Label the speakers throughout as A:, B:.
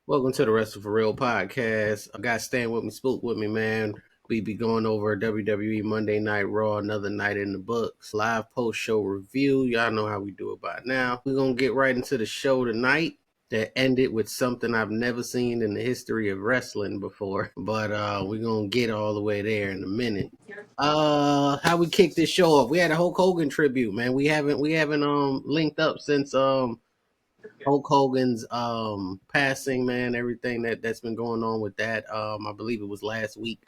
A: Welcome to the Wrestle for Real podcast. I got Stan with me, Spook with me, man. We be going over WWE Monday Night Raw, another night in the books. Live post-show review. Y'all know how we do it by now. We're going to get right into the show tonight that ended with something I've never seen in the history of wrestling before. But we're going to get all the way there in a minute. How we kicked this show off? We had a Hulk Hogan tribute, man. We haven't linked up since Hulk Hogan's passing, man, everything that's been going on with that. I believe it was last week.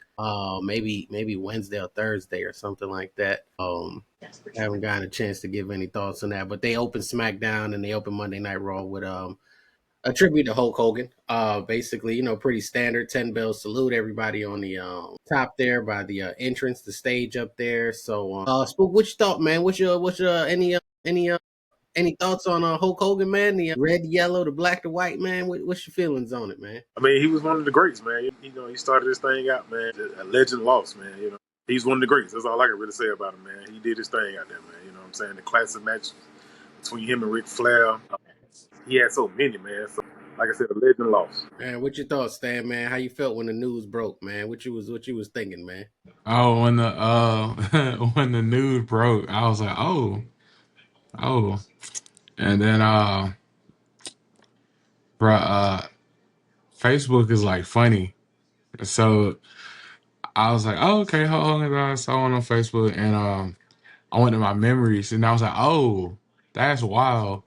A: Maybe Wednesday or Thursday or something like that. I haven't gotten a chance to give any thoughts on that. But they opened SmackDown and they opened Monday Night Raw with a tribute to Hulk Hogan. Basically, pretty standard 10 bell salute. Everybody on the top there by the entrance, the stage up there. So Spook, what you thought, man? What's your any thoughts on Hulk Hogan, man? The red, yellow, the black, the white, man. What's your feelings on it, man?
B: I mean, he was one of the greats, man. He started this thing out, man. A legend lost, man. He's one of the greats. That's all I can really say about him, man. He did his thing out there, man. You know what I'm saying? The classic match between him and Ric Flair. He had so many, man. So, like I said, a legend lost.
A: Man, what your thoughts, Stan, man? How you felt when the news broke, man? What you was thinking, man?
C: Oh, when the when the news broke, I was like, oh, and then Facebook is like funny, so I was like, oh, okay, hold on, I saw one on Facebook, and I went to my memories, and I was like, oh, that's wild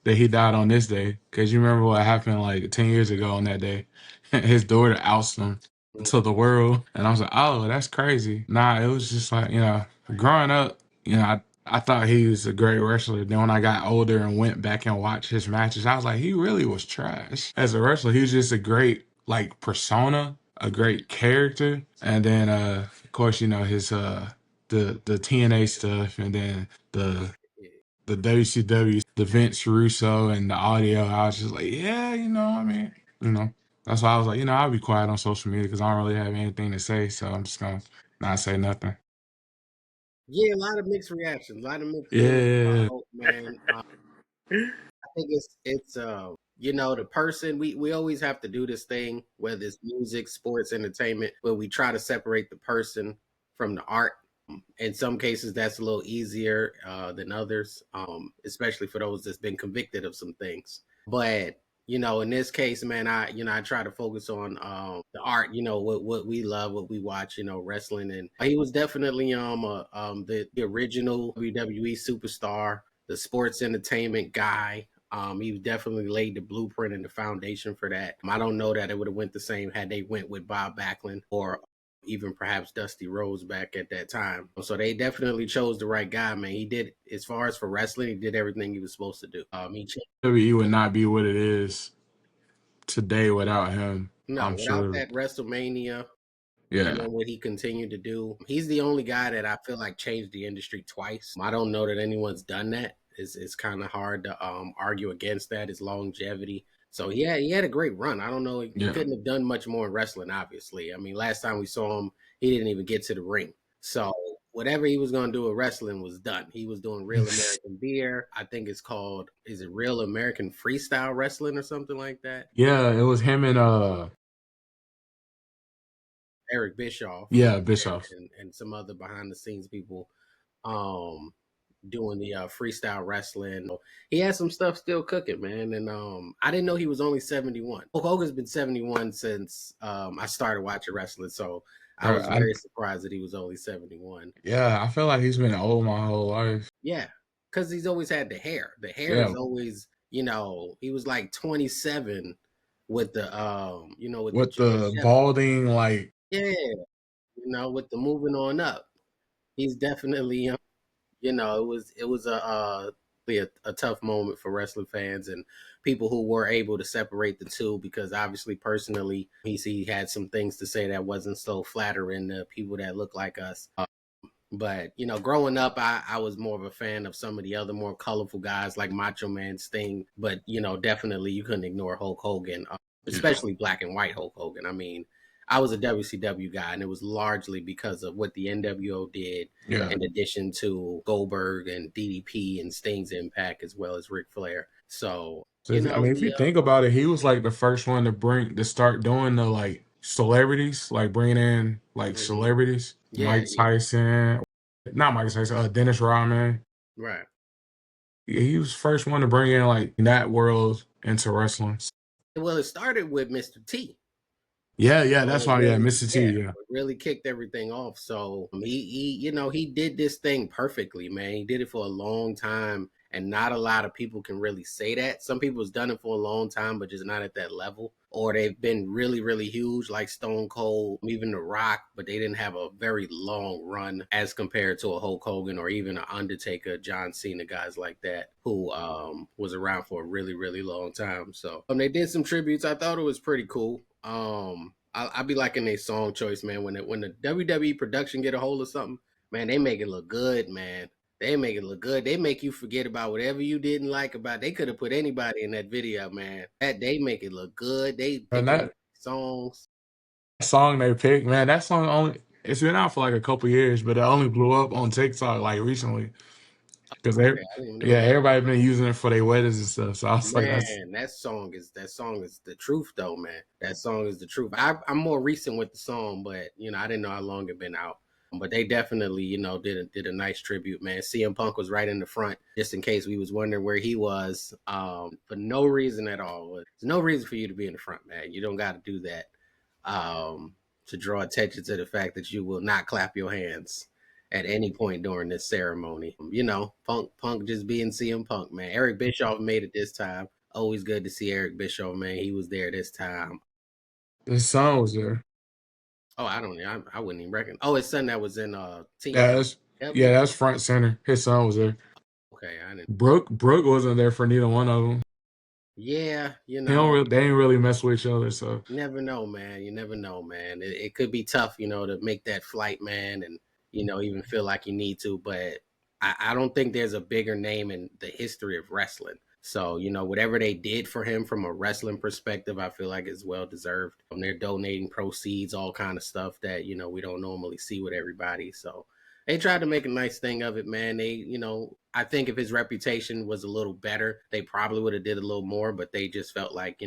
C: that he died on this day, because you remember what happened like 10 years ago on that day. His daughter ousted him to the world, and I was like, oh, that's crazy. Nah, it was just like, growing up, I thought he was a great wrestler. Then when I got older and went back and watched his matches, I was like, he really was trash as a wrestler. He was just a great like persona, a great character, and then of course his the TNA stuff, and then the WCW, the Vince Russo and the audio. I was just like, yeah, that's why I was like, I'll be quiet on social media because I don't really have anything to say, so I'm just gonna not say nothing.
A: Yeah, a lot of mixed reactions, a lot of mixed
C: Yeah.
A: Hulk, man. I think it's the person we always have to do this thing, whether it's music, sports, entertainment, where we try to separate the person from the art. In some cases, that's a little easier than others, especially for those that's been convicted of some things. But in this case, man, I try to focus on the art. What we love, what we watch. Wrestling, and he was definitely the original WWE superstar, the sports entertainment guy. He definitely laid the blueprint and the foundation for that. I don't know that it would have went the same had they went with Bob Backlund or even perhaps Dusty Rhodes back at that time. So they definitely chose the right guy, man. He did, as far as for wrestling, he did everything he was supposed to do.
C: WWE would not be what it is today without him.
A: No,
C: I'm
A: without
C: sure.
A: that WrestleMania,
C: Yeah.
A: and then what he continued to do, he's the only guy that I feel like changed the industry twice. I don't know that anyone's done that. It's kind of hard to argue against that. His longevity. So he had a great run. I don't know. He couldn't have done much more in wrestling, obviously. I mean, last time we saw him, he didn't even get to the ring. So whatever he was going to do with wrestling was done. He was doing Real American Beer. I think it's called, is it Real American Freestyle Wrestling or something like that?
C: Yeah, it was him and
A: Eric Bischoff.
C: Yeah, Bischoff.
A: And some other behind the scenes people doing the freestyle wrestling. He had some stuff still cooking, man. And I didn't know he was only 71. Hulk Hogan's been 71 since I started watching wrestling, so I was very surprised that he was only 71.
C: Yeah, I feel like he's been old my whole life.
A: Yeah, because he's always had the hair. The hair is always, he was like 27 with the with
C: the balding, like,
A: yeah, with the moving on up. He's definitely it was a tough moment for wrestling fans and people who were able to separate the two, because obviously personally he had some things to say that wasn't so flattering to people that look like us. But growing up, I was more of a fan of some of the other more colorful guys like Macho Man, Sting. But definitely you couldn't ignore Hulk Hogan, especially black and white Hulk Hogan. I mean, I was a WCW guy, and it was largely because of what the NWO did, in addition to Goldberg and DDP and Sting's impact, as well as Ric Flair. So,
C: So I mean, if you think about it, he was like the first one to start doing the like celebrities, like bringing in like
A: mhm.
C: celebrities,
A: Yeah,
C: Mike Tyson, not Mike Tyson, Dennis Rodman.
A: right.
C: Yeah, he was the first one to bring in like that world into wrestling.
A: Well, it started with Mr. T.
C: Yeah, yeah,
A: So
C: that's
A: it
C: why. Yeah,
A: really,
C: Mr.
A: yeah,
C: T. Yeah,
A: it really kicked everything off. So he did this thing perfectly, man. He did it for a long time, and not a lot of people can really say that. Some people's done it for a long time, but just not at that level, or they've been really, really huge, like Stone Cold, even The Rock, but they didn't have a very long run as compared to a Hulk Hogan or even an Undertaker, John Cena, guys like that who was around for a really, really long time. So they did some tributes. I thought it was pretty cool. I be liking their song choice, man. When the WWE production get a hold of something, man, they make it look good, man. They make it look good. They make you forget about whatever you didn't like about. They could have put anybody in that video, man. That they make it look good. They
C: and
A: pick the right
C: that
A: songs.
C: song they picked, man, that song only it's been out for like a couple years, but it only blew up on TikTok like recently because
A: Okay, I didn't even know
C: yeah,
A: that.
C: everybody been using it for their weddings and stuff. So I was like, that's
A: Man, that song is the truth though, man. That song is the truth. I'm more recent with the song, but I didn't know how long it been out. But they definitely, did a nice tribute, man. CM Punk was right in the front, just in case we was wondering where he was. For no reason at all. There's no reason for you to be in the front, man. You don't got to do that. To draw attention to the fact that you will not clap your hands at any point during this ceremony. Punk just being CM Punk, man. Eric Bischoff made it this time. Always good to see Eric Bischoff, man. He was there this time.
C: the song was there.
A: Oh, I wouldn't even reckon. Oh, his son that was in
C: Yeah,
A: TW.
C: that's front center. His son was there.
A: Okay, I didn't.
C: Brooke wasn't there for neither one of them.
A: Yeah,
C: They ain't really mess with each other. So
A: never know, man. You never know, man. It could be tough, to make that flight, man, and even feel like you need to. But I don't think there's a bigger name in the history of wrestling. So whatever they did for him from a wrestling perspective, I feel like is well deserved. They're donating proceeds, all kind of stuff that we don't normally see with everybody. So they tried to make a nice thing of it, man. I think if his reputation was a little better, they probably would have did a little more. But they just felt like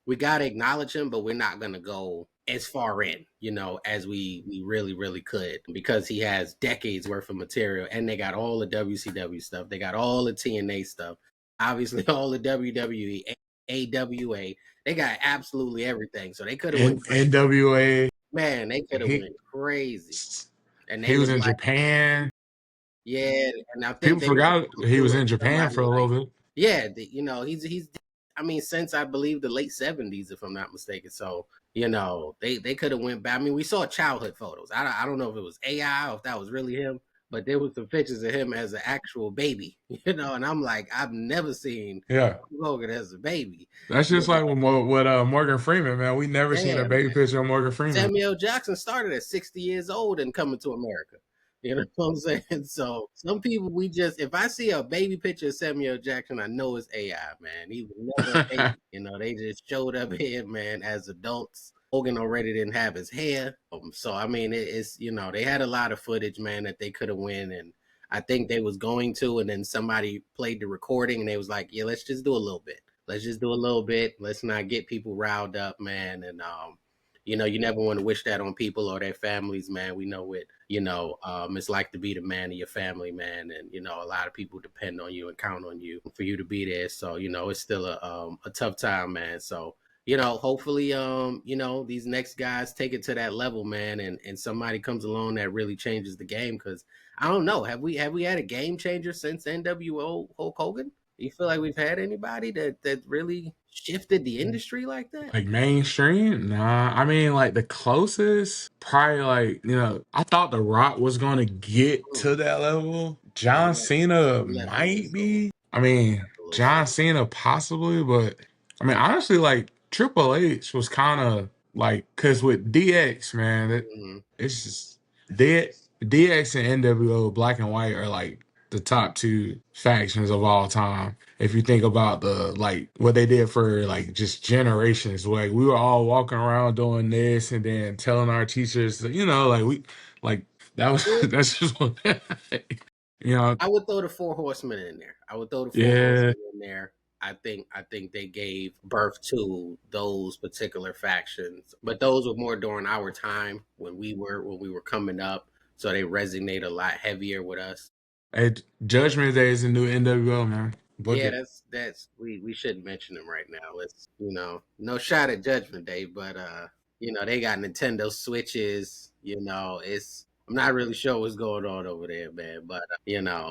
A: we got to acknowledge him, but we're not going to go as far in, as we really, really could because he has decades worth of material and they got all the WCW stuff. They got all the TNA stuff, obviously all the WWE, AWA. They got absolutely everything. So they could have went crazy.
C: NWA,
A: Man, they could have
C: he
A: went crazy. And they
C: he was
A: was
C: in
A: like,
C: Japan.
A: yeah, and I think
C: People
A: they were
C: forgot
A: supposed to
C: he
A: do
C: was
A: it
C: in
A: with
C: Japan
A: somebody
C: for a
A: like,
C: little bit.
A: yeah, he's. I mean, since I believe the late '70s, if I'm not mistaken. So they could have went back. I mean, we saw childhood photos. I don't know if it was AI or if that was really him, but there was some pictures of him as an actual baby. And I'm like, I've never seen
C: Yeah,
A: Hogan as a baby.
C: that's
A: You
C: just like
A: know,
C: with Morgan Freeman, man. We never seen a
A: damn,
C: baby picture of Morgan Freeman.
A: Samuel Jackson started at 60 years old and coming to America. You know what I'm saying? So some people if I see a baby picture of Samuel Jackson, I know it's AI, man. He was never a baby. They just showed up here, man, as adults. Hogan already didn't have his hair. So I mean it's they had a lot of footage, man, that they could have win and I think they was going to, and then somebody played the recording and they was like, yeah, let's just do a little bit. Let's just do a little bit. Let's not get people riled up, man. And you never want to wish that on people or their families, man. We know it, it's like to be the man of your family, man. And, a lot of people depend on you and count on you for you to be there. So, it's still a tough time, man. So, hopefully, these next guys take it to that level, man. And somebody comes along that really changes the game. Cause I don't know, have we had a game changer since NWO Hulk Hogan? Do you feel like we've had anybody that really shifted the industry like that?
C: Like mainstream? Nah. I mean, like the closest, probably like, I thought The Rock was gonna get
A: Mm.
C: to that level.
A: Yeah,
C: John Cena
A: he left a little
C: might
A: sore.
C: be. I mean,
A: A little
C: John
A: sore.
C: Cena possibly, but I mean, honestly, like Triple H was kind of like, cause with DX, man,
A: Hmm.
C: it's just DX and NWO Black and White are like the top two factions of all time. If you think about the like what they did for like just generations, like we were all walking around doing this and then telling our teachers, like we like that was
A: Yeah,
C: that's just what you know.
A: I would throw the Four Horsemen in there. I would throw the Four
C: Yeah,
A: Horsemen in there. I think they gave birth to those particular factions, but those were more during our time when we were coming up, so they resonate a lot heavier with us.
C: Hey, Judgment Day is a new NWO, man. Book
A: Yeah,
C: it.
A: that's we shouldn't mention them right now. Let's no shot at Judgment Day, but they got Nintendo Switches. It's I'm not really sure what's going on over there, man. But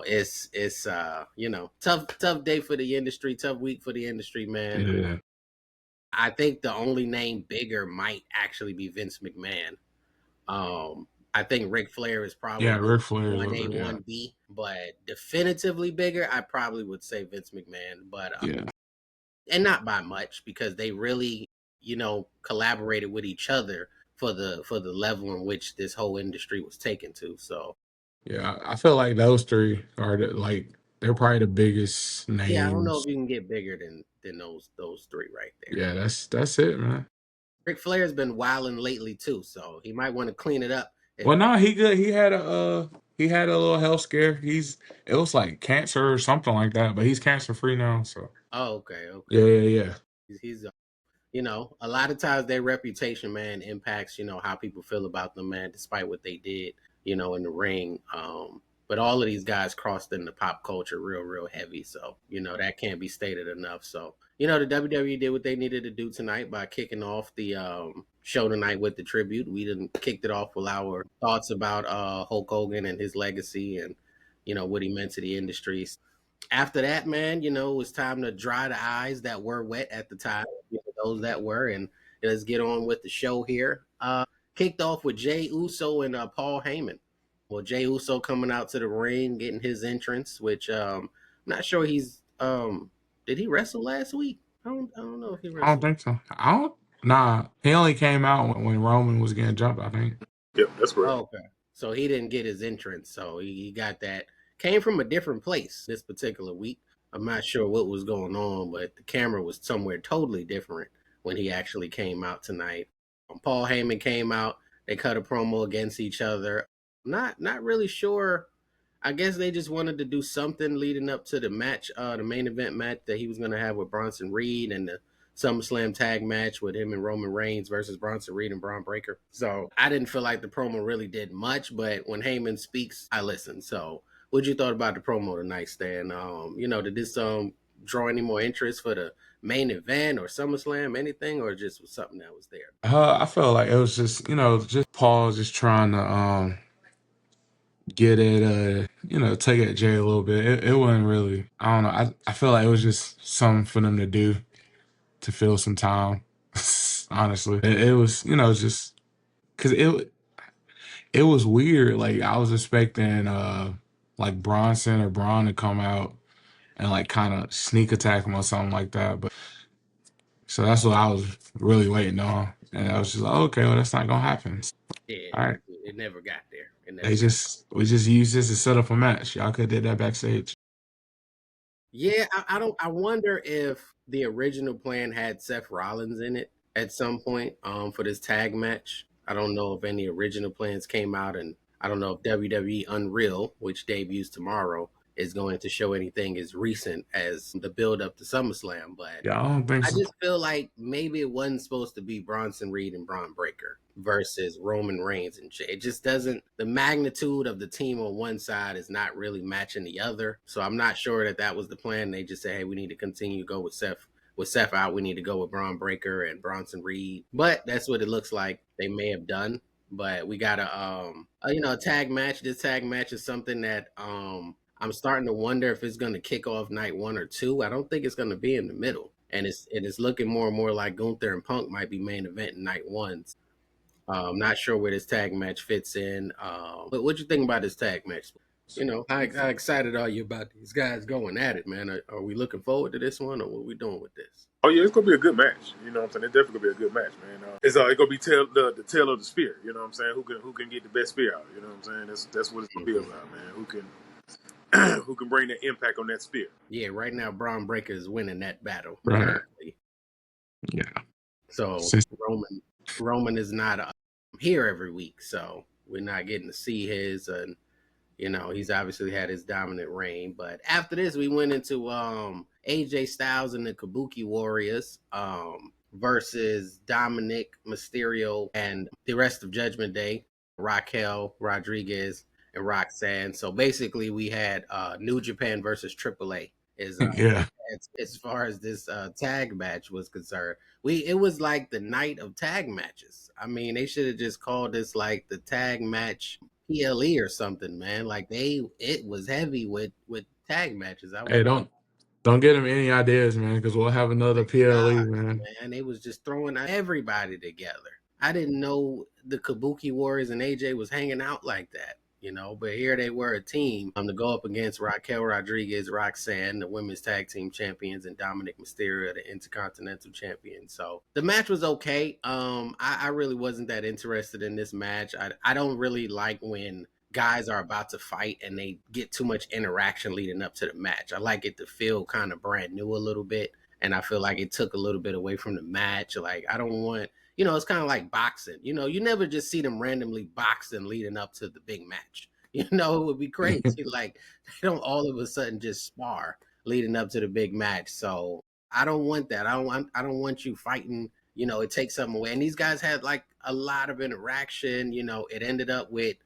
A: it's tough day for the industry, tough week for the industry, man.
C: Yeah,
A: I think the only name bigger might actually be Vince McMahon. I think Ric Flair is
C: yeah.
A: probably
C: Ric Flair is
A: one A,
C: over. Yeah,
A: one B, but definitively bigger, I probably would say Vince McMahon. But
C: yeah,
A: and not by much because they really, collaborated with each other for the level in which this whole industry was taken to. So
C: yeah. I feel like those three are they're probably the biggest
A: yeah, I don't know
C: names.
A: if you can get bigger than those three right there.
C: Yeah, that's it, man.
A: Ric Flair's been wilding lately too, so he might want to clean it up.
C: Well, no, he good. He had a little health scare. It was like cancer or something like that, but he's cancer free now. So
A: Oh, okay,
C: yeah,
A: okay.
C: yeah, yeah,
A: He's a lot of times their reputation, man, impacts, how people feel about them, man, despite what they did, in the ring. But all of these guys crossed into pop culture real, real heavy. So, that can't be stated enough. So, the WWE did what they needed to do tonight by kicking off the show tonight with the tribute. We didn't kicked it off with our thoughts about Hulk Hogan and his legacy and, what he meant to the industry. After that, man, it was time to dry the eyes that were wet at the time, those that were, and let's get on with the show here. Kicked off with Jay Uso and Paul Heyman. Well, Jay Uso coming out to the ring, getting his entrance, which I'm not sure did he wrestle last week? I don't know if he
C: I don't
A: wrestled.
C: think so. I don't. Nah, he only came out when Roman was getting jumped. I think.
B: Yep, that's correct.
A: Oh, okay. So he didn't get his entrance. So he got that. Came from a different place this particular week. I'm not sure what was going on, but the camera was somewhere totally different when he actually came out tonight. Paul Heyman came out. They cut a promo against each other. Not really sure. I guess they just wanted to do something leading up to the match, the main event match that he was going to have with Bronson Reed and the SummerSlam tag match with him and Roman Reigns versus Bronson Reed and Braun Breaker. So I didn't feel like the promo really did much, but when Heyman speaks, I listen. So what you thought about the promo tonight, Stan? Did this draw any more interest for the main event or SummerSlam, anything, or just was something that was there?
C: I felt like it was just Paul just trying to get at take at Jay a little bit. It wasn't really. I don't know. I feel like it was just something for them to do to fill some time. Honestly, it was just because it was weird. Like I was expecting like Bronson or Braun to come out and like kind of sneak attack him or something like that. But so that's what I was really waiting on, and I was just like, okay, well that's not gonna happen.
A: Yeah,
C: All right,
A: it never got there. It
C: they
A: never got.
C: just we just used this to set up a match. Y'all could have did that backstage.
A: Yeah, I don't. I wonder if the original plan had Seth Rollins in it at some point for this tag match. I don't know if any original plans came out, and I don't know if WWE Unreal, which debuts tomorrow, is going to show anything as recent as the build up to SummerSlam. But
C: Yeah, I don't think
A: I
C: so.
A: just feel like maybe it wasn't supposed to be Bronson Reed and Braun Breaker versus Roman Reigns and Jay. It just doesn't. The magnitude of the team on one side is not really matching the other. So I'm not sure that was the plan. They just say, hey, we need to continue to go with Seth. With Seth out, we need to go with Braun Breaker and Bronson Reed. But that's what it looks like they may have done. But we got a tag match. This tag match is something that I'm starting to wonder if it's going to kick off night 1 or 2. I don't think it's going to be in the middle, and it's looking more and more like Gunther and Punk might be main event in night ones. Not sure where this tag match fits in. But what you think about this tag match? How excited are you about these guys going at it, man? Are we looking forward to this one, or what are we doing with this?
B: Oh yeah, it's gonna be a good match. You know what I'm saying? It's definitely gonna be a good match, man. It's gonna be the tail of the spear. You know what I'm saying? Who can get the best spear out? You know what I'm saying? That's what it's gonna be
A: Mhm.
B: about, man. Who can bring that impact on that spear?
A: Yeah, right now Braun Breaker is winning that battle
C: Right.
A: currently.
C: Yeah.
A: So
C: Since
A: Roman is not here every week, so we're not getting to see his. He's obviously had his dominant reign. But after this, we went into AJ Styles and the Kabuki Warriors versus Dominic Mysterio and the rest of Judgment Day, Raquel Rodriguez and Roxanne. So basically, we had New Japan versus AAA. Is
C: Yeah.
A: as far as this tag match was concerned, it was like the night of tag matches. I mean, they should have just called this like the tag match PLE or something, man. Like it was heavy with tag matches. I
C: Hey,
A: was
C: don't get him any ideas, man, because we'll have another PLE, man.
A: man, they was just throwing everybody together. I didn't know the Kabuki Warriors and AJ was hanging out like that, but here they were a team to go up against Raquel Rodriguez, Roxanne, the women's tag team champions, and Dominic Mysterio, the intercontinental champion. So the match was okay. I really wasn't that interested in this match. I don't really like when guys are about to fight and they get too much interaction leading up to the match. I like it to feel kind of brand new a little bit. And I feel like it took a little bit away from the match. Like, I don't want, it's kind of like boxing. You never just see them randomly boxing leading up to the big match. It would be crazy. Like, they don't all of a sudden just spar leading up to the big match. So I don't want that. I don't want you fighting. It takes something away. And these guys had like a lot of interaction. It ended up with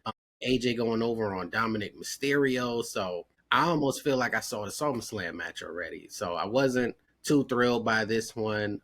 A: AJ going over on Dominic Mysterio. So I almost feel like I saw the SummerSlam match already. So I wasn't too thrilled by this one.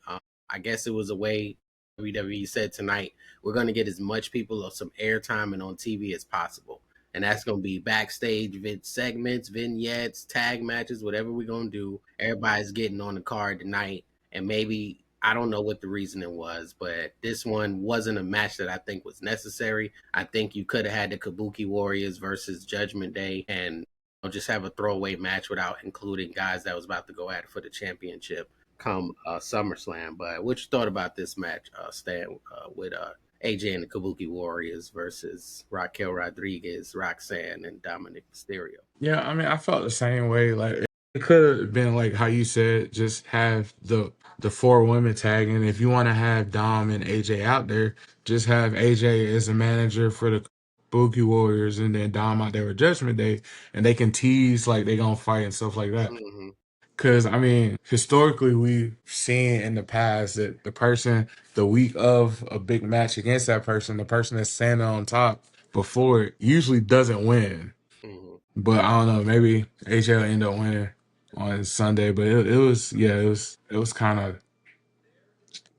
A: I guess it was a way WWE said tonight, we're going to get as much people of some airtime and on TV as possible. And that's going to be backstage segments, vignettes, tag matches, whatever we're going to do. Everybody's getting on the card tonight. And maybe, I don't know what the reasoning was, but this one wasn't a match that I think was necessary. I think you could have had the Kabuki Warriors versus Judgment Day and just have a throwaway match without including guys that was about to go at it for the championship come SummerSlam. But what you thought about this match, Stan, with AJ and the Kabuki Warriors versus Raquel Rodriguez, Roxanne, and Dominic Mysterio?
C: Yeah, I mean, I felt the same way. Like it could have been like how you said, just have the four women tagging. If you want to have Dom and AJ out there, just have AJ as a manager for the Bookie Warriors, and then Dom out there with Judgment Day, and they can tease like they gonna fight and stuff like that.
A: Mm-hmm.
C: Because I mean, historically, we've seen in the past that the week of a big match against that person, the person that's standing on top before it usually doesn't win.
A: Mm-hmm.
C: But I don't know, maybe AJ will end up winning on Sunday. But it was, yeah, it was kind of,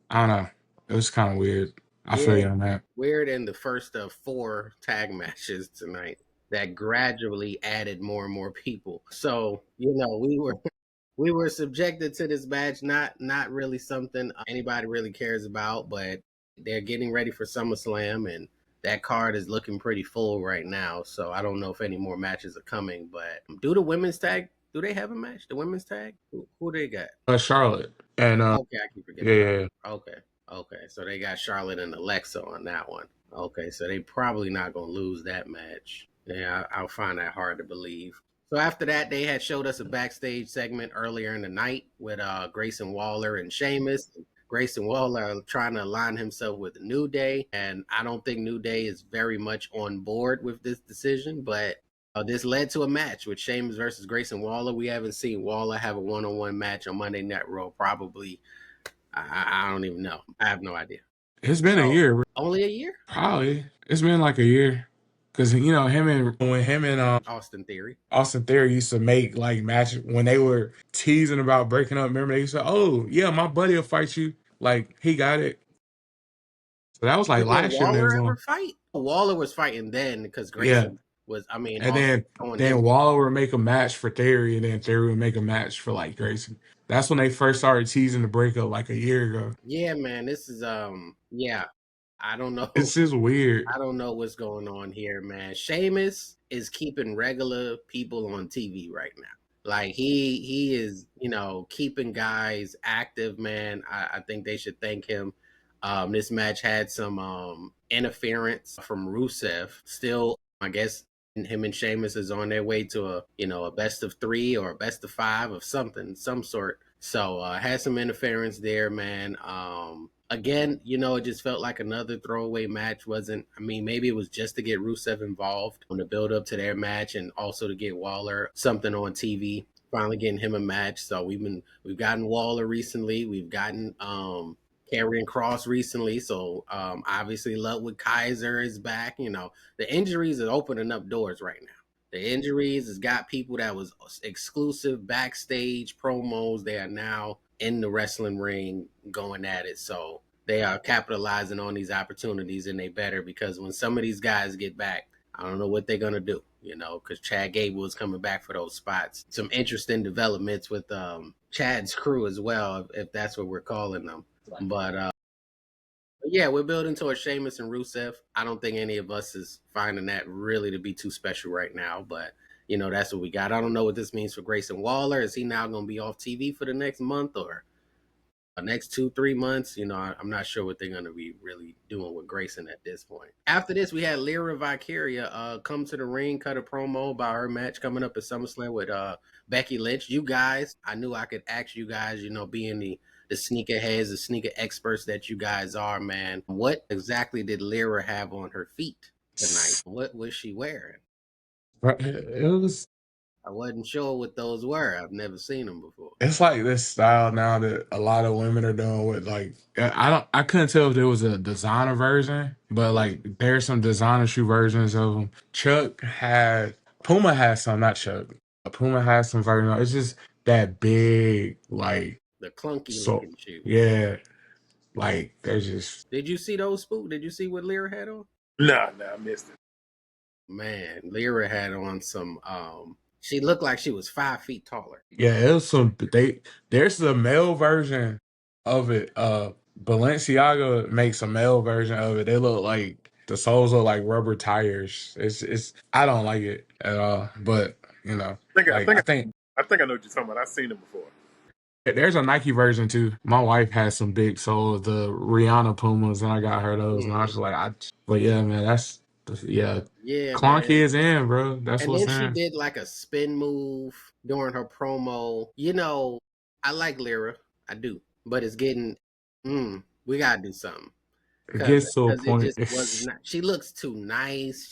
C: I don't know, it was kind of weird. I feel
A: Yeah,
C: you on that.
A: weird in the first of four tag matches tonight that gradually added more and more people. So, we were subjected to this match, not really something anybody really cares about, but they're getting ready for SummerSlam and that card is looking pretty full right now. So I don't know if any more matches are coming, but do they have a match? The women's tag? Who they got?
C: Charlotte and
A: Okay, I keep
C: yeah,
A: forgetting
C: yeah,
A: about.
C: yeah.
A: Okay, okay. So they got Charlotte and Alexa on that one. Okay, so they probably not gonna lose that match. Yeah, I'll find that hard to believe. So after that, they had showed us a backstage segment earlier in the night with Grayson Waller and Sheamus. Grayson Waller trying to align himself with the New Day, and I don't think New Day is very much on board with this decision, but this led to a match with Sheamus versus Grayson Waller. We haven't seen Waller have a one-on-one match on Monday Night Raw. Probably, I don't even know. I have no idea.
C: It's been a
A: So
C: year,
A: only a year.
C: probably. It's been like a year, because him and
A: Austin Theory.
C: Austin Theory used to make like matches when they were teasing about breaking up. Remember they used to say, "Oh yeah, my buddy will fight you." Like he got it. So that was like
A: But did
C: last year when they
A: Waller
C: was
A: ever
C: on.
A: fight? Waller was fighting then because
C: Yeah,
A: Grayson was. I mean,
C: and
A: Austin
C: then
A: throwing him.
C: then Waller would make a match for Theory, and then Theory would make a match for like Grayson. That's when they first started teasing the breakup like a year ago.
A: Yeah, man. This is yeah. I don't know.
C: It's just weird.
A: I don't know what's going on here, man. Sheamus is keeping regular people on TV right now. Like he is, keeping guys active, man. I think they should thank him. This match had some interference from Rusev. Still, I guess him and Sheamus is on their way to a best of three or a best of five of something, some sort. So had some interference there, man. Again, it just felt like another throwaway match. Wasn't I mean, maybe it was just to get Rusev involved on the build up to their match and also to get Waller something on TV. finally getting him a match. So we've gotten Waller recently. We've gotten Karrion Cross recently. So obviously Ludwig Kaiser is back. You know, the injuries are opening up doors right now. The injuries has got people that was exclusive backstage promos. They are now in the wrestling ring going at it. So they are capitalizing on these opportunities, and they better, because when some of these guys get back, I don't know what they're gonna do, you know, because Chad Gable is coming back for those spots. Some interesting developments with Chad's crew as well, if that's what we're calling them. But yeah, we're building towards Sheamus and Rusev. I don't think any of us is finding that really to be too special right now, but you know that's what we got. I don't know what this means for Grayson Waller. Is he now going to be off TV for the next month or the next 2-3 months? You know, I'm not sure what they're going to be really doing with Grayson at this point. After this, we had Lyra Valkyria come to the ring, cut a promo about her match coming up at SummerSlam with Becky Lynch. You guys, I knew I could ask you guys, you know, being the sneaker heads, the sneaker experts that you guys are, man. What exactly did Lyra have on her feet tonight? What was she wearing?
C: It was.
A: I wasn't sure what those were. I've never seen them before.
C: It's like this style now that a lot of women are doing with like I couldn't tell if there was a designer version, but like there's some designer shoe versions of them. Puma has some, not Chuck. Puma has some version. It's just that big like
A: The clunky
C: so
A: looking shoe.
C: yeah, like they're just.
A: Did you see those, Spook? Did you see what Lyra had on?
B: Nah, I missed it.
A: Man, Lyra had on some she looked like she was 5 feet taller.
C: Yeah, it was some there's the male version of it. Balenciaga makes a male version of it. They look like the soles look like rubber tires. It's I don't like it at all. But you know, like I think
B: I think I know what you're talking about. I've seen them before.
C: there's a Nike version too. My wife has some big soles, the Rihanna Pumas, and I got her those, and I was
A: Mm.
C: just like, but yeah, man, yeah,
A: Yeah,
C: clunky
A: man.
C: is in, bro. That's
A: And
C: what's
A: then she
C: in.
A: did like a spin move during her promo. You know, I like Lyra. I do. But it's getting we gotta do something.
C: It
A: Cause,
C: gets to a
A: cause it
C: point.
A: just was not. She looks too nice.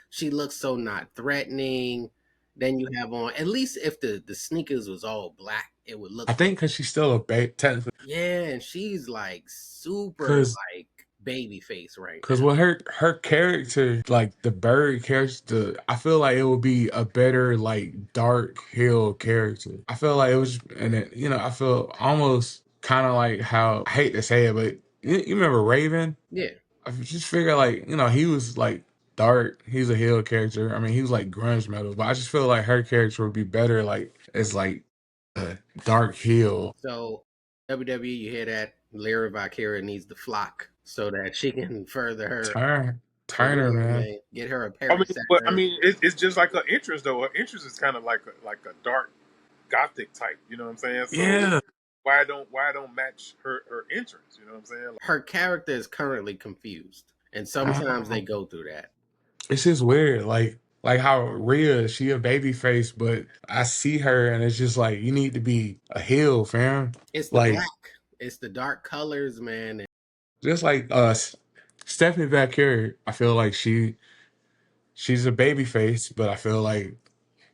A: She looks so not threatening. Then you have on, at least if the sneakers was all black, it would look
C: I think because she's still a technically.
A: yeah. And she's like super
C: Because
A: like baby face right
C: Cause
A: now.
C: with her character, like the bird character, I feel like it would be a better like dark hill character. I feel like it was, and it, I feel almost kind of like how I hate to say it, but you remember Raven?
A: Yeah.
C: I just figure like he was like dark. He's a hill character. I mean, he was like grunge metal, but I just feel like her character would be better like as like a dark hill.
A: So WWE, you hear that? Lyra Valkyria needs the flock so that she can further her
C: Turner,
A: career,
C: man.
A: man. Get her a
B: I
A: pair of
B: mean, but I
A: Saturn.
B: mean, it's just like her interest though. Her interest is kind of like a dark gothic type. You know what I'm saying? So
C: Yeah,
B: why don't match her entrance? You know what I'm saying?
A: Her character is currently confused, and
C: I
A: sometimes
C: don't
A: they
C: know.
A: go through that.
C: It's just weird, like how Rhea, she a baby face, but I see her and it's just like you need to be a heel, fam.
A: It's the
C: Like
A: black, it's the dark colors, man.
C: just like Stephanie Valkyrie, I feel like she's a baby face, but I feel like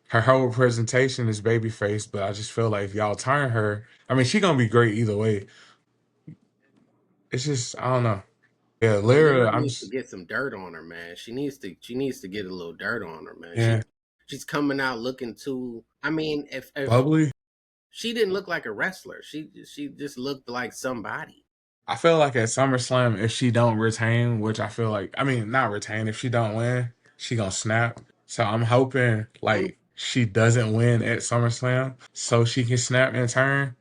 C: her whole presentation is baby face. But I just feel like if y'all turn her, I mean, she gonna be great either way. It's just I don't know. Yeah,
A: But Lyra
C: Lyra, I'm
A: needs to
C: just
A: get some dirt on her, man. She needs to get a little dirt on her, man.
C: yeah,
A: She's coming out looking too. I mean, if
C: bubbly.
A: she didn't look like a wrestler, she just looked like somebody.
C: I feel like at SummerSlam, if she don't retain, which I feel like, I mean, not retain, if she don't win, she gonna snap. So I'm hoping
A: Um,
C: like she doesn't win at SummerSlam so she can snap and turn.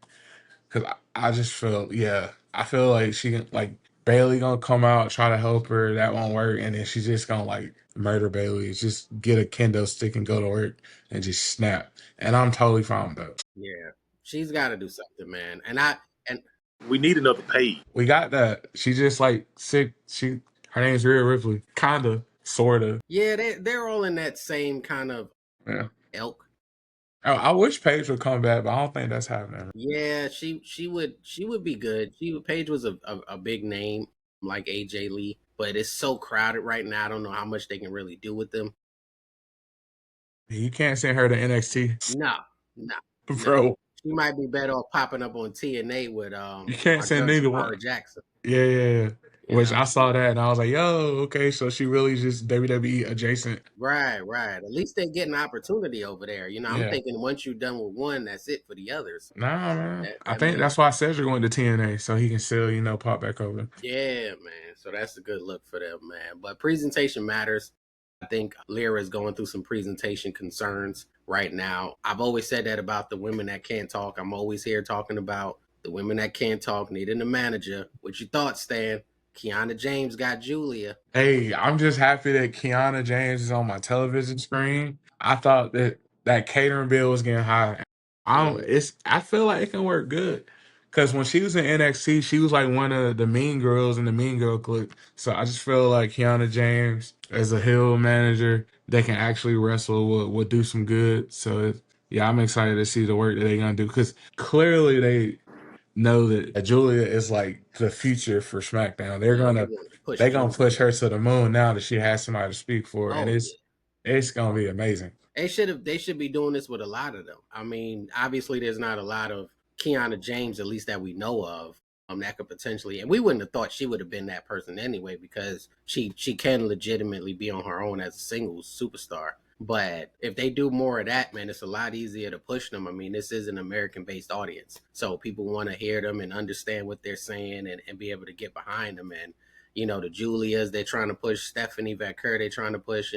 C: Cause I just feel, yeah, I feel like she can like Bailey gonna come out try to help her, that won't work, and then she's just gonna like murder Bailey, just get a kendo stick and go to work and just snap. And I'm totally fine with that.
A: yeah, she's got to do something, man. And
B: We need another page.
C: We got that. She just like sick. Her name's Rhea Ripley. Kinda, sorta.
A: yeah, they're all in that same kind of
C: Yeah.
A: elk.
C: Oh, I wish Paige would come back, but I don't think that's happening.
A: Yeah, she would be good. Paige was a big name like AJ Lee, but it's so crowded right now. I don't know how much they can really do with them.
C: You can't send her to NXT.
A: No, No, no.
C: bro.
A: She might be better off popping up on TNA with
C: You can't
A: our
C: say
A: girl
C: neither
A: Samara
C: one.
A: Jackson.
C: Yeah, yeah, yeah.
A: You
C: Which
A: know,
C: I saw that and I was like, yo, okay, so she really just WWE adjacent.
A: right, right. At least they get an opportunity over there. You know, I'm
C: Yeah.
A: thinking once you're done with one, that's it for the others.
C: Nah, man. I
A: That
C: think
A: may,
C: that's why Cedric went to TNA so he can still, pop back over.
A: yeah, man. So that's a good look for them, man. But presentation matters. I think Lyra is going through some presentation concerns right now. I've always said that about the women that can't talk. I'm always here talking about the women that can't talk needing a manager. What you thought, Stan? Kiana James got Julia.
C: Hey, I'm just happy that Kiana James is on my television screen. I thought that catering bill was getting high.
A: Mm,
C: I feel like it can work good. Cause when she was in NXT, she was like one of the mean girls in the mean girl clique. So I just feel like Kiana James as a heel manager, they can actually wrestle will do some good. So yeah, I'm excited to see the work that they're gonna do. Cause clearly they know that Julia is like the future for SmackDown.
A: yeah, they're gonna push
C: They're gonna
A: Julia.
C: push her to the moon now that she has somebody to speak for, and
A: Oh yeah.
C: it's gonna be amazing.
A: They should be doing this with a lot of them. I mean, obviously there's not a lot of Kiana James, at least that we know of, that could potentially, and we wouldn't have thought she would have been that person anyway, because she can legitimately be on her own as a singles superstar. But if they do more of that, man, it's a lot easier to push them. I mean, this is an American based audience. So people want to hear them and understand what they're saying, and be able to get behind them. And, the Julias, they're trying to push Stephanie Vaquer, they're trying to push,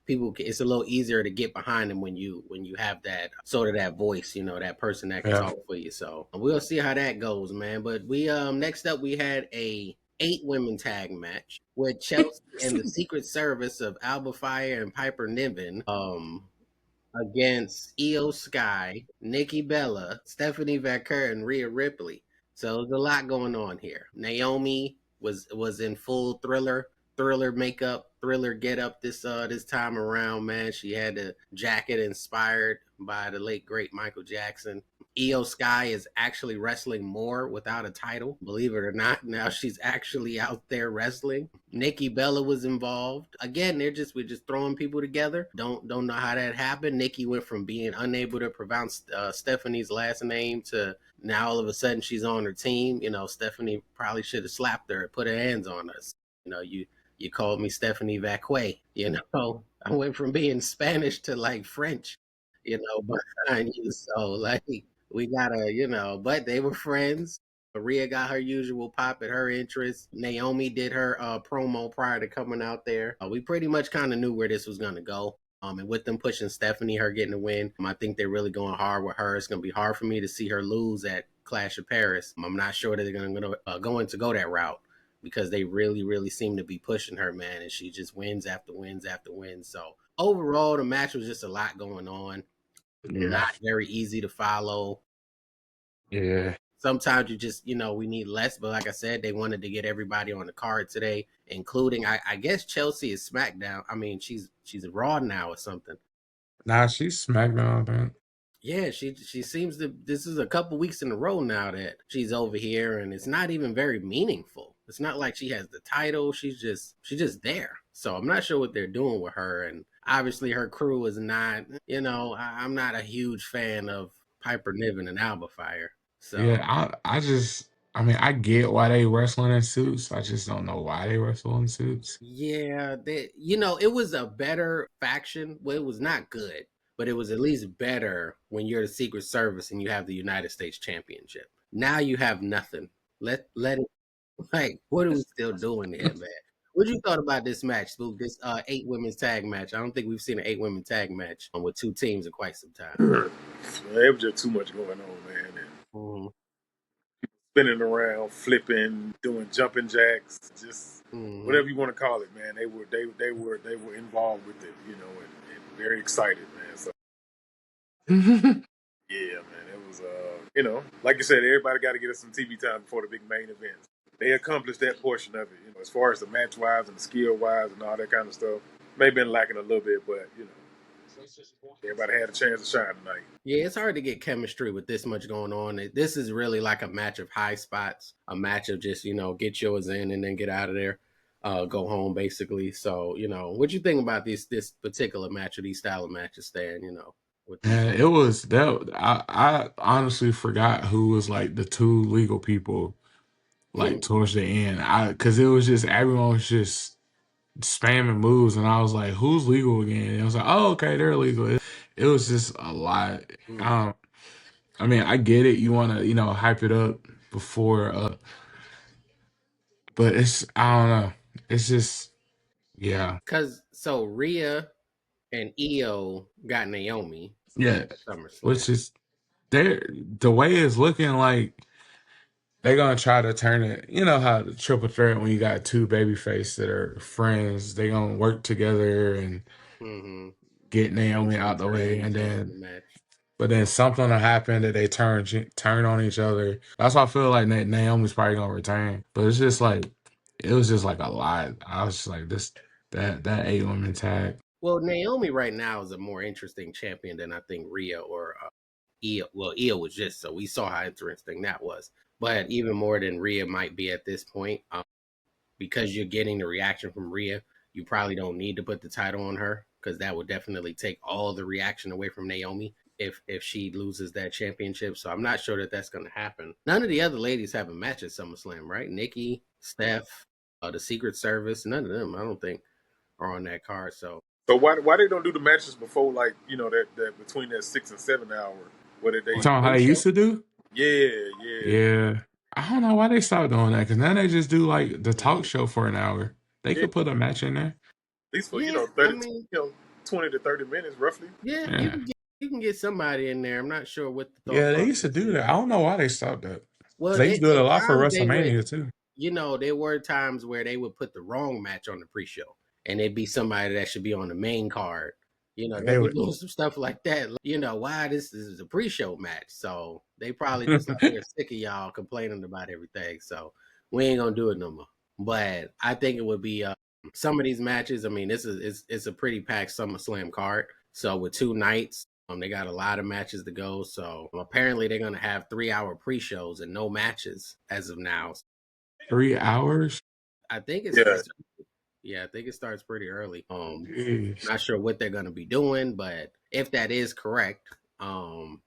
A: people, it's a little easier to get behind them when you have that sort of that voice, that person that can
C: Yeah.
A: talk for you. So we'll see how that goes, man. But we next up we had a 8 women tag match with Chelsea and the Secret Service of Alba Fire and Piper Niven against Io Sky, Nikki Bella, Stephanie Vaquer, and Rhea Ripley. So there's a lot going on here. Naomi was in full thriller makeup, thriller get up this time around, man. She had a jacket inspired by the late great Michael Jackson. Io Sky is actually wrestling more without a title, believe it or not. Now she's actually out there wrestling. Nikki Bella was involved. Again, we're just throwing people together. Don't know how that happened. Nikki went from being unable to pronounce Stephanie's last name to now all of a sudden she's on her team. Stephanie probably should have slapped her, put her hands on us. You called me Stephanie Vacque. I went from being Spanish to like French. Behind you. So like we gotta, but they were friends. Maria got her usual pop at her entrance. Naomi did her promo prior to coming out there. We pretty much kind of knew where this was gonna go. And with them pushing Stephanie, her getting a win, I think they're really going hard with her. It's gonna be hard for me to see her lose at Clash of Paris. I'm not sure that they're going to go that route because they really, really seem to be pushing her, man, and she just wins after wins after wins. So overall, the match was just a lot going on.
C: Yeah.
A: Not very easy to follow.
C: Yeah.
A: Sometimes you just, we need less. But like I said, they wanted to get everybody on the card today, including I guess Chelsea is SmackDown. I mean, she's Raw now or something.
C: Nah, she's SmackDown, man.
A: Yeah, she seems to. This is a couple weeks in a row now that she's over here, and it's not even very meaningful. It's not like she has the title. She's just there. So I'm not sure what they're doing with her, and obviously her crew is not. I'm not a huge fan of Piper Niven and Alba Fire. So
C: Yeah, I mean, I get why they wrestling in suits. I just don't know why they wrestle in suits.
A: yeah, it was a better faction. Well, it was not good, but it was at least better when you're the Secret Service and you have the United States Championship. Now you have nothing. Let it like what are we still doing here, man? What you thought about this match, Spook? This 8 women's tag match. I don't think we've seen an 8 women tag match with 2 teams in quite some time.
B: It was just too much going on, man. And
A: Mm-hmm.
B: spinning around, flipping, doing jumping jacks, just
A: Mm-hmm.
B: whatever you want to call it, man. They were involved with it, and very excited, man. So yeah, man, it was like you said, everybody got to get us some TV time before the big main event. They accomplished that portion of it, as far as the match wise and the skill wise and all that kind of stuff. May have been lacking a little bit, but everybody had a chance to shine tonight.
A: Yeah, it's hard to get chemistry with this much going on. This is really like a match of high spots, a match of just, get yours in and then get out of there, go home basically. So, what you think about this particular match or these style of matches, Stan? with these.
C: And it was that I honestly forgot who was like the two legal people like towards the end. Because it was just everyone was just spamming moves, and I was like, "Who's legal again?" And I was like, "Oh, okay, they're legal." It was just a lot. Um, I mean, I get it. You want to hype it up before, but it's I don't know. It's just yeah,
A: Cause so Rhea and Io got Naomi
C: yeah.
A: at SummerSlam.
C: Which is the way it's looking like they're gonna try to turn it. You know how the triple threat when you got two babyface that are friends, they gonna work together and
A: Mm-hmm.
C: get
A: Each
C: Naomi
A: other
C: out the
A: turn
C: way,
A: each
C: and
A: other in
C: then
A: the match.
C: but then something will happen that they turn on each other. That's why I feel like Naomi's probably gonna return. But it's just like it was just like a lot. I was just like this that 8 woman tag.
A: Well, Naomi right now is a more interesting champion than I think Rhea or Io. Well, Io was just so we saw how interesting that was, but even more than Rhea might be at this point, because you're getting the reaction from Rhea. You probably don't need to put the title on her because that would definitely take all the reaction away from Naomi if she loses that championship. So I'm not sure that that's going to happen. None of the other ladies have a match at SummerSlam, right? Nikki, Steph, the Secret Service, none of them, I don't think, are on that card. So
B: So why they don't do the matches before, like, that between that 6 and 7 hour? What did
C: You
B: they
C: talking how they
B: post?
C: used to do?
B: Yeah, yeah.
C: Yeah. I don't know why they stopped doing that because now they just do like the talk
A: mm,
C: show for an hour. They
B: Yeah,
C: could put a match in there.
B: at least for
A: yeah, I
B: 30,
A: mean,
B: 20 to 30 minutes roughly.
A: yeah,
C: Yeah.
A: you can get somebody in there. I'm not sure what the thought
C: Yeah, they used to
A: process
C: do
A: is.
C: that. I don't know why they stopped that.
A: Well,
C: They used to do it a
A: at
C: lot for
A: times they would,
C: WrestleMania too.
A: there were times where they would put the wrong match on the pre-show, and it'd be somebody that should be on the main card.
C: They
A: They'd be
C: would
A: doing some stuff like that. Why this is a pre-show match? So they probably just like we're sick of y'all complaining about everything, so we ain't gonna do it no more. But I think it would be some of these matches. I mean, this is it's a pretty packed SummerSlam card. So with 2 nights, they got a lot of matches to go. So apparently they're gonna have 3 hour pre-shows and no matches as of now.
C: 3 hours.
A: I think
B: Yeah.
A: it's yeah, I think it starts pretty early.
C: Jeez.
A: Not sure what they're gonna be doing, but if that is correct, that'll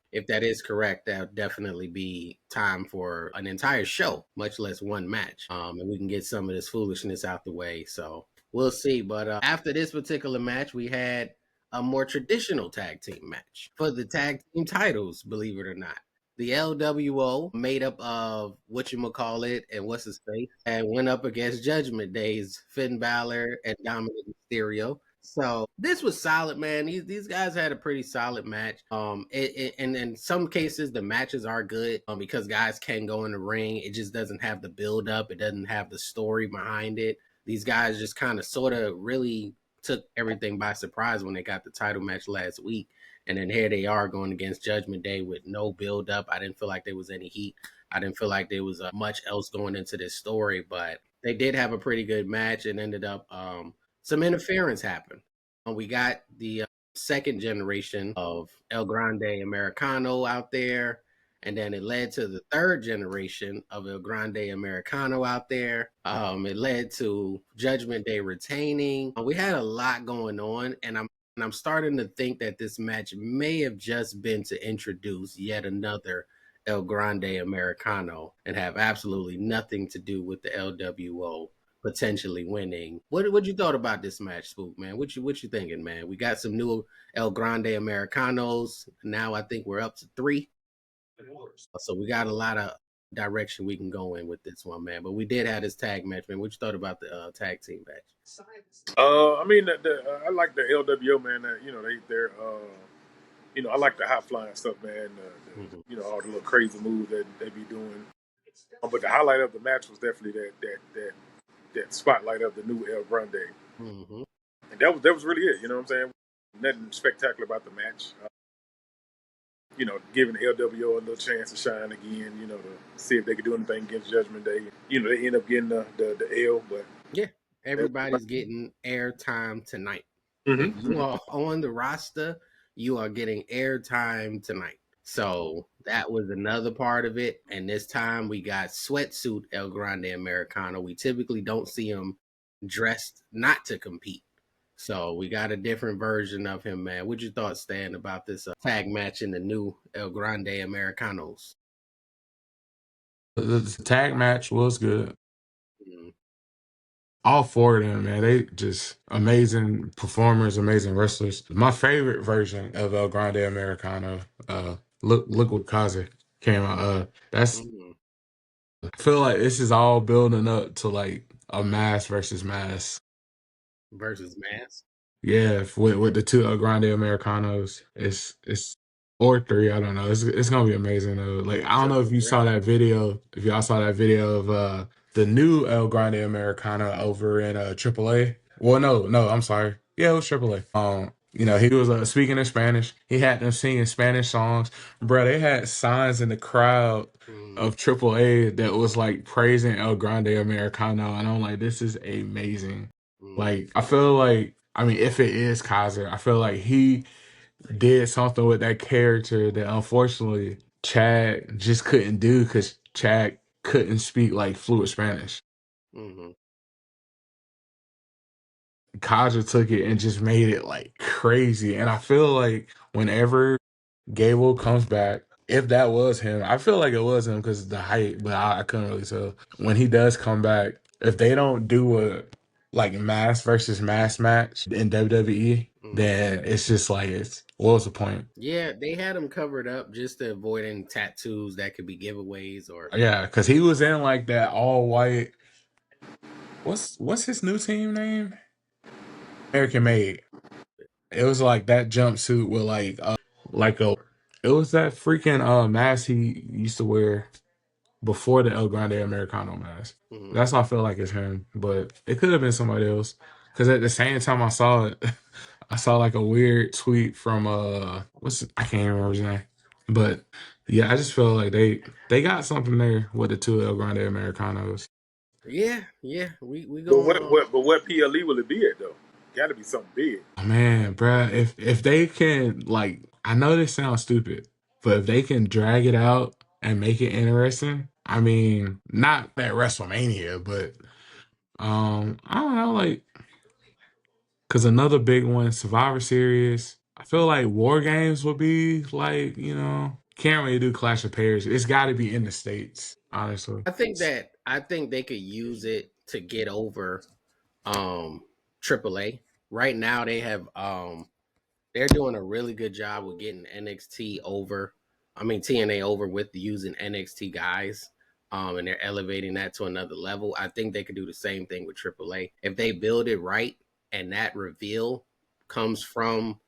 A: definitely be time for an entire show, much less one match. And we can get some of this foolishness out the way. So we'll see. But after this particular match, we had a more traditional tag team match for the tag team titles, believe it or not. The LWO, made up of whatchamacallit and what's his face, and went up against Judgment Day's Finn Balor and Dominic Mysterio. So this was solid, man. These guys had a pretty solid match. And in some cases the matches are good because guys can go in the ring. It just doesn't have the build up. It doesn't have the story behind it. These guys just kind of sort of really took everything by surprise when they got the title match last week. And then here they are going against Judgment Day with no build up. I didn't feel like there was any heat. I didn't feel like there was much else going into this story, but they did have a pretty good match and ended up some interference happened. We got the second generation of El Grande Americano out there. And then it led to the third generation of El Grande Americano out there. It led to Judgment Day retaining. We had a lot going on, and I'm starting to think that this match may have just been to introduce yet another El Grande Americano and have absolutely nothing to do with the LWO potentially winning. What you thought about this match, Spook, man? What you thinking, man? We got some new El Grande Americanos. Now I think we're up to 3. So we got a lot of direction we can go in with this one, man. But we did have this tag match, man. What you thought about the tag team match?
B: I mean, I like the LWO, man. I like the high flying stuff, man.
A: Mm-hmm.
B: All the little crazy moves that they be doing. But the highlight of the match was definitely that spotlight of the new El Grande,
A: Mm-hmm.
B: and that was really it. You know what I'm saying? Nothing spectacular about the match. Giving the LWO a little chance to shine again. To see if they could do anything against Judgment Day. They end up getting the L, but
A: Yeah, everybody's getting airtime tonight. If
B: mm-hmm,
A: you are on the roster, you are getting airtime tonight. So that was another part of it. And this time we got sweatsuit El Grande Americano. We typically don't see him dressed not to compete. So we got a different version of him, man. What you thought, Stan, about this tag match in the new El Grande Americanos?
C: The tag match was good.
A: Mm,
C: All four of them, man, they just amazing performers, amazing wrestlers. My favorite version of El Grande Americano, look what Kaze came out. That's
A: mm,
C: I feel like this is all building up to like a mass versus mass.
A: versus Mass.
C: Yeah, with the two El Grande Americanos, it's or three, I don't know. It's gonna be amazing though. Like I don't know if you saw that video, if y'all saw that video of the new El Grande Americana over in AAA. Well, no, I'm sorry. Yeah, it was AAA. He was speaking in Spanish. He had them singing Spanish songs. Bro, they had signs in the crowd
A: Mm,
C: of AAA that was like praising El Grande Americano, and I'm like, this is amazing.
A: mm,
C: Like, I feel like, I mean, if it is Kaiser, I feel like he did something with that character that unfortunately Chad just couldn't do because Chad couldn't speak like fluent Spanish.
A: mm.
C: Kaiser took it and just made it like crazy. And I feel like whenever Gable comes back, if that was him, I feel like it was him because the height, but I couldn't really tell. When he does come back, if they don't do a like mass versus mass match in WWE,
A: Mm.
C: then it's just like what was the point?
A: Yeah, they had him covered up just to avoid any tattoos that could be giveaways or.
C: Yeah, because he was in like that all white. What's his new team name? American Made. It was like that jumpsuit with like a. It was that freaking mask he used to wear before the El Grande Americano mask.
A: Mm.
C: That's how I feel like it's him, but it could have been somebody else. Because at the same time I saw it, I saw like a weird tweet from I can't even remember his name, but yeah, I just feel like they got something there with the two El Grande Americanos.
A: Yeah, yeah, we
B: But
A: going on.
B: what PLE will it be at though? Got to be something big.
C: Oh, man, bruh, if they can like, I know this sounds stupid, but if they can drag it out and make it interesting, I mean, not at WrestleMania, but I don't know, like, cause another big one, Survivor Series. I feel like War Games would be like, can't really do Clash of Pairs. It's got to be in the States, honestly.
A: I think they could use it to get over um AAA. Right now they have they're doing a really good job with getting NXT over. I mean TNA over with using NXT guys. And they're elevating that to another level. I think they could do the same thing with AAA. If they build it right and that reveal comes from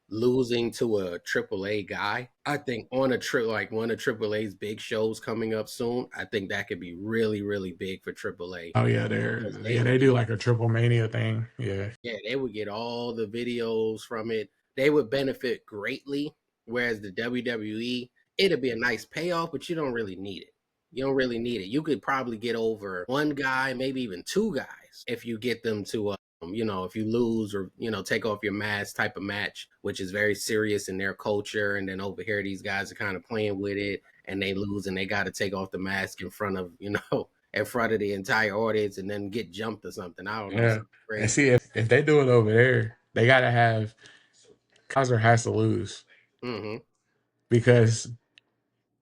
A: losing to a AAA guy, I think on a trip like one of AAA's big shows coming up soon, I think that could be really, really big for AAA
C: Oh yeah,
A: because
C: they do like a Triple Mania thing. Yeah,
A: they would get all the videos from it. They would benefit greatly. Whereas the WWE, it'd be a nice payoff, but you don't really need it. You don't really need it. You could probably get over one guy, maybe even two guys, if you get them to, if you lose or take off your mask type of match, which is very serious in their culture. And then over here, these guys are kind of playing with it, and they lose, and they got to take off the mask in front of in front of the entire audience, and then get jumped or something. I don't know,
C: yeah.
A: something
C: And
A: crazy.
C: see if they do it over there, they gotta have Kaiser has to lose
A: Hmm.
C: because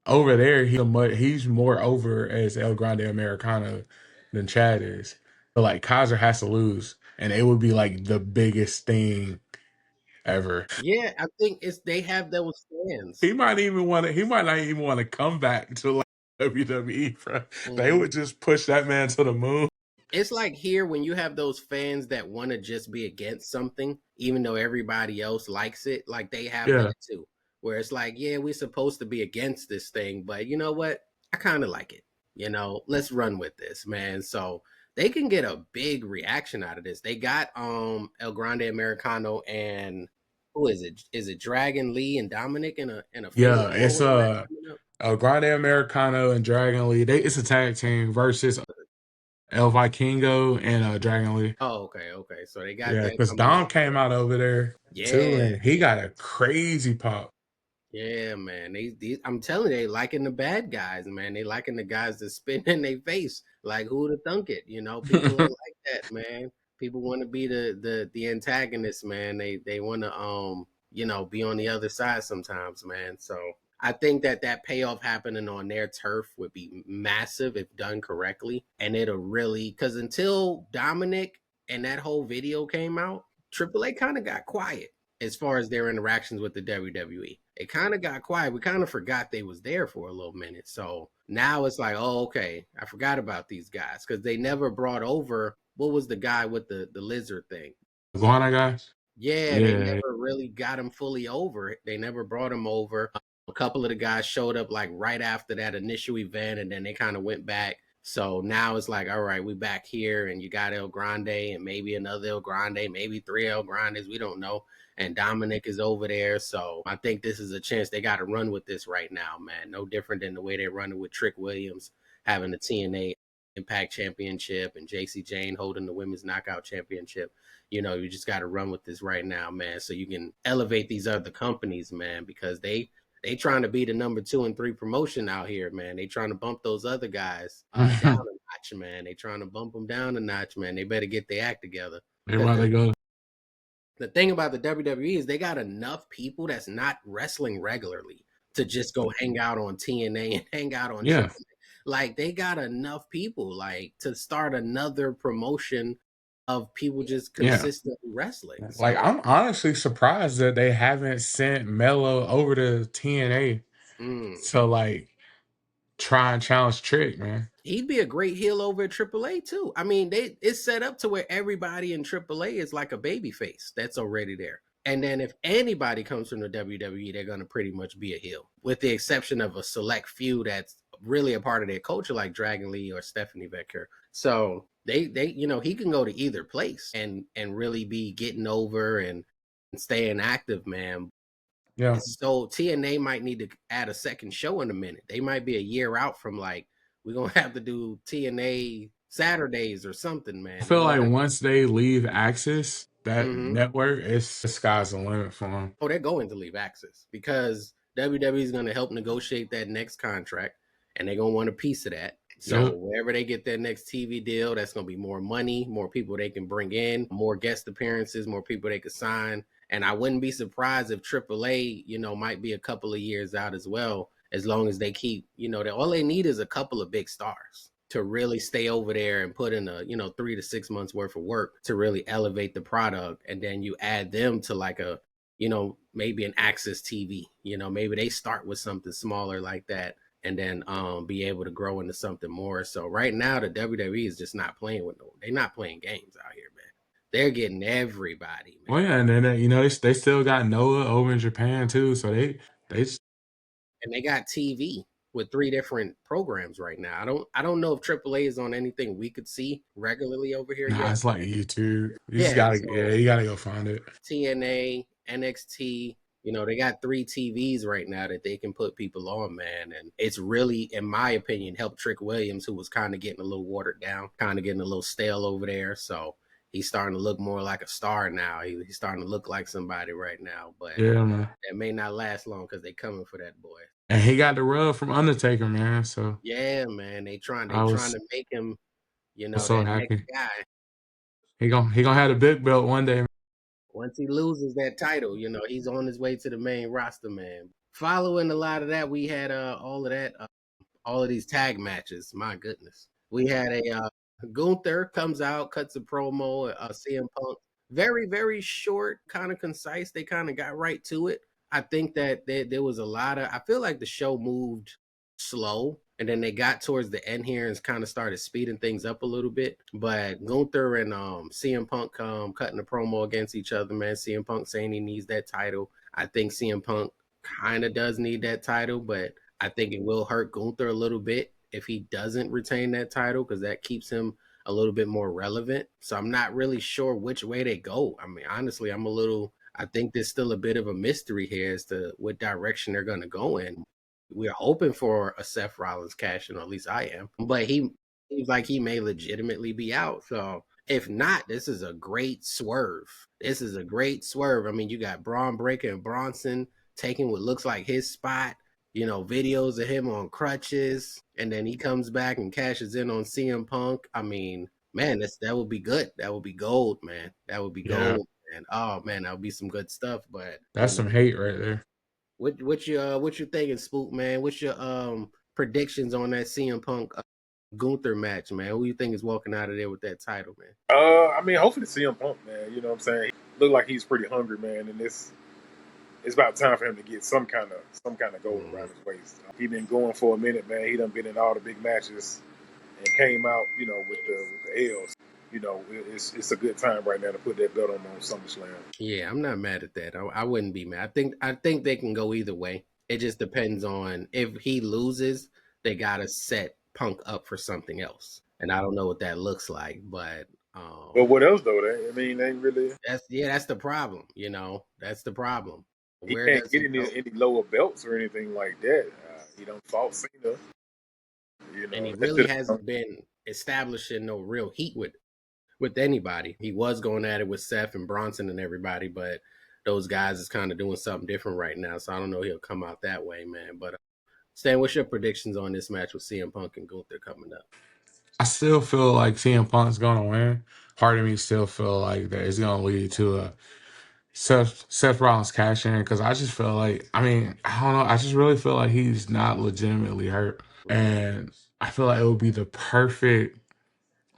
C: over there he's more over as El Grande Americano than Chad is. But like Kaiser has to lose, and it would be like the biggest thing ever.
A: Yeah, I think it's they have those fans.
C: He might not even want to come back to like WWE, bro. They
A: Hmm.
C: would just push that man to the moon.
A: It's like here when you have those fans that want to just be against something, even though everybody else likes it. Like they have
C: Yeah.
A: that too, where it's like, yeah, we're supposed to be against this thing, but you know what? I kind of like it. Let's run with this, man. So they can get a big reaction out of this. They got El Grande Americano and who is it? Is it Dragon Lee and Dominic in a fatal
C: Yeah,
A: four
C: it's
A: way match coming up?
C: El Grande Americano and Dragon Lee. It's a tag team versus El Vikingo and Dragon Lee.
A: Oh, okay, okay. So they got
C: Yeah,
A: that
C: because
A: coming up.
C: Dom came out over there too,
A: Yeah,
C: and he got a crazy pop.
A: yeah, man. I'm telling you, they liking the bad guys, man. They liking the guys that spit in their face. Like who'd have thunk it? People ain't like that, man. People want to be the antagonist, man. They want to be on the other side sometimes, man. So I think that payoff happening on their turf would be massive if done correctly, and it'll really, because until Dominic and that whole video came out, AAA kind of got quiet as far as their interactions with the WWE. It kind of got quiet. We kind of forgot they was there for a little minute. So now it's like, oh, okay, I forgot about these guys because they never brought over, what was the guy with the lizard thing?
C: Iguana guys.
A: Yeah, they
C: Yeah,
A: never really got him fully over. They never brought him over. A couple of the guys showed up like right after that initial event, and then they kind of went back. So now it's like, all right, we back here, and you got El Grande, and maybe another El Grande, maybe three El Grandes, we don't know. And Dominic is over there, so I think this is a chance they got to run with this right now, man. No different than the way they're running with Trick Williams having the TNA Impact Championship and JC Jane holding the Women's Knockout Championship. You just got to run with this right now, man, so you can elevate these other companies, man, because they trying to be the number 2 and 3 promotion out here, man. They trying to bump those other guys down a notch, man. They trying to bump them down a notch, man. They better get their act together.
C: everywhere they go.
A: The thing about the WWE is they got enough people that's not wrestling regularly to just go hang out on TNA and hang out on
C: Yeah.
A: AAA. Like they got enough people like to start another promotion of people just consistently wrestling.
C: Like I'm honestly surprised that they haven't sent Melo over to TNA to like try and challenge Trick, man.
A: He'd be a great heel over at AAA too. I mean, it's set up to where everybody in AAA is like a baby face that's already there. And then if anybody comes from the WWE, they're gonna pretty much be a heel, with the exception of a select few that's really a part of their culture, like Dragon Lee or Stephanie Becker. So they he can go to either place and really be getting over and staying active, man.
C: Yeah.
A: So TNA might need to add a second show in a minute. They might be a year out from like, we're gonna have to do TNA Saturdays or something, man.
C: I feel like once they leave Access, that network, it's the sky's the limit for them.
A: Oh, they're going to leave Access because WWE is going to help negotiate that next contract, and they're going to want a piece of that. So wherever they get their next TV deal, that's going to be more money, more people they can bring in, more guest appearances, more people they could sign. And I wouldn't be surprised if AAA, might be a couple of years out as well, as long as they keep, all they need is a couple of big stars to really stay over there and put in 3 to 6 months worth of work to really elevate the product. And then you add them to like a, maybe an Access TV, maybe they start with something smaller like that and then be able to grow into something more. So right now the WWE is just not playing they're not playing games out here, man. They're getting everybody, man.
C: Well, yeah, and then they still got Noah over in Japan too, so they
A: and they got TV with 3 different programs right now. I don't know if AAA is on anything we could see regularly over here yet.
C: It's like YouTube. You gotta go find it.
A: TNA, NXT, they got 3 TVs right now that they can put people on, man. And it's really, in my opinion, helped Trick Williams, who was kind of getting a little watered down, kind of getting a little stale over there. So he's starting to look more like a star now. He's starting to look like somebody right now. But
C: man,
A: that may not last long because they coming for that boy.
C: And he got the rub from Undertaker, man. So
A: yeah, man, they trying to make him,
C: so
A: that
C: happy.
A: next guy.
C: He gonna have a big belt one day.
A: Once he loses that title, he's on his way to the main roster, man. Following a lot of that, we had all of these tag matches. My goodness, we had a Gunther comes out, cuts a promo. CM Punk, very very short, kind of concise. They kind of got right to it. I think that there was a lot of. I feel like the show moved slow, and then they got towards the end here and kind of started speeding things up a little bit. But Gunther and CM Punk cutting a promo against each other, man. CM Punk saying he needs that title. I think CM Punk kind of does need that title, but I think it will hurt Gunther a little bit if he doesn't retain that title, because that keeps him a little bit more relevant. So I'm not really sure which way they go. I mean, honestly, I think there's still a bit of a mystery here as to what direction they're going to go in. We're hoping for a Seth Rollins cash in, or at least I am. But he seems like he may legitimately be out. So if not, this is a great swerve. I mean, you got Braun Breaker and Bronson taking what looks like his spot. Videos of him on crutches, and then he comes back and cashes in on CM Punk. I mean, Man, that would be good. That would be gold, man. That would be
C: Yeah,
A: gold, man. Oh man, that would be some good stuff. But
C: that's some hate right there.
A: what you thinking, Spook, man? What's your predictions on that CM Punk Gunther match, man? Who you think is walking out of there with that title, man?
B: I mean, hopefully CM Punk, man. You know what I'm saying? He look like he's pretty hungry, man, and it's about time for him to get some kind of gold
A: Mhm.
B: around his waist. He been going for a minute, man. He done been in all the big matches and came out, with the L's. It's a good time right now to put that belt on SummerSlam.
A: Yeah, I'm not mad at that. I wouldn't be mad. I think they can go either way. It just depends on if he loses, they gotta set Punk up for something else, and I don't know what that looks like. But
B: But what else though? They ain't really.
A: that's the problem. That's the problem.
B: He
A: Where
B: can't
A: does
B: get
A: he
B: any
A: go?
B: any lower belts or anything like that. He don't fought Cena.
A: And he
B: That
A: really
B: should
A: hasn't been establishing no real heat with anybody. He was going at it with Seth and Bronson and everybody, but those guys is kind of doing something different right now. So I don't know he'll come out that way, man. But Stan, what's your predictions on this match with CM Punk and Gunther coming up?
C: I still feel like CM Punk's gonna win. Part of me still feel like that it's gonna lead to a Seth Rollins cash in because I just feel like I don't know. I just really feel like he's not legitimately hurt,
A: Mhm.
C: and I feel like it would be the perfect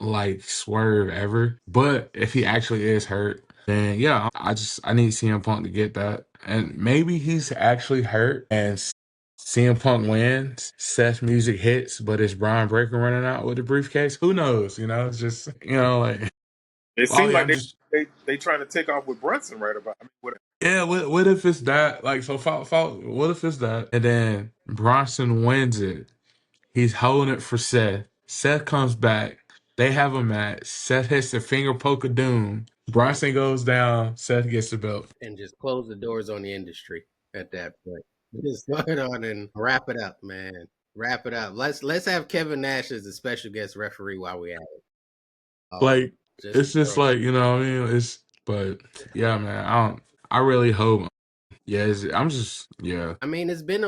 C: like swerve ever. But if he actually is hurt, then yeah, I need CM Punk to get that, and maybe he's actually hurt, and CM Punk wins. Seth music hits, but it's Brian Breaker running out with the briefcase. Who knows? It's just like
B: It
C: oh
B: seemed
C: yeah,
B: like
C: I'm
B: they
C: just
B: they they trying to take off with Brunson right about.
C: yeah. What if it's that? Like so, what if it's that, and then Bronson wins it. He's holding it for Seth. Seth comes back. They have a match. Seth hits the finger poke of doom. Bronson goes down. Seth gets the belt.
A: And just close the doors on the industry at that point. Just go ahead on and wrap it up, man. Wrap it up. Let's have Kevin Nash as a special guest referee while we at it.
C: Like
A: Just to
C: it's just
A: throw that.
C: like what I mean. But yeah, man. I don't. I really hope. Yeah, I'm just yeah.
A: I mean, it's been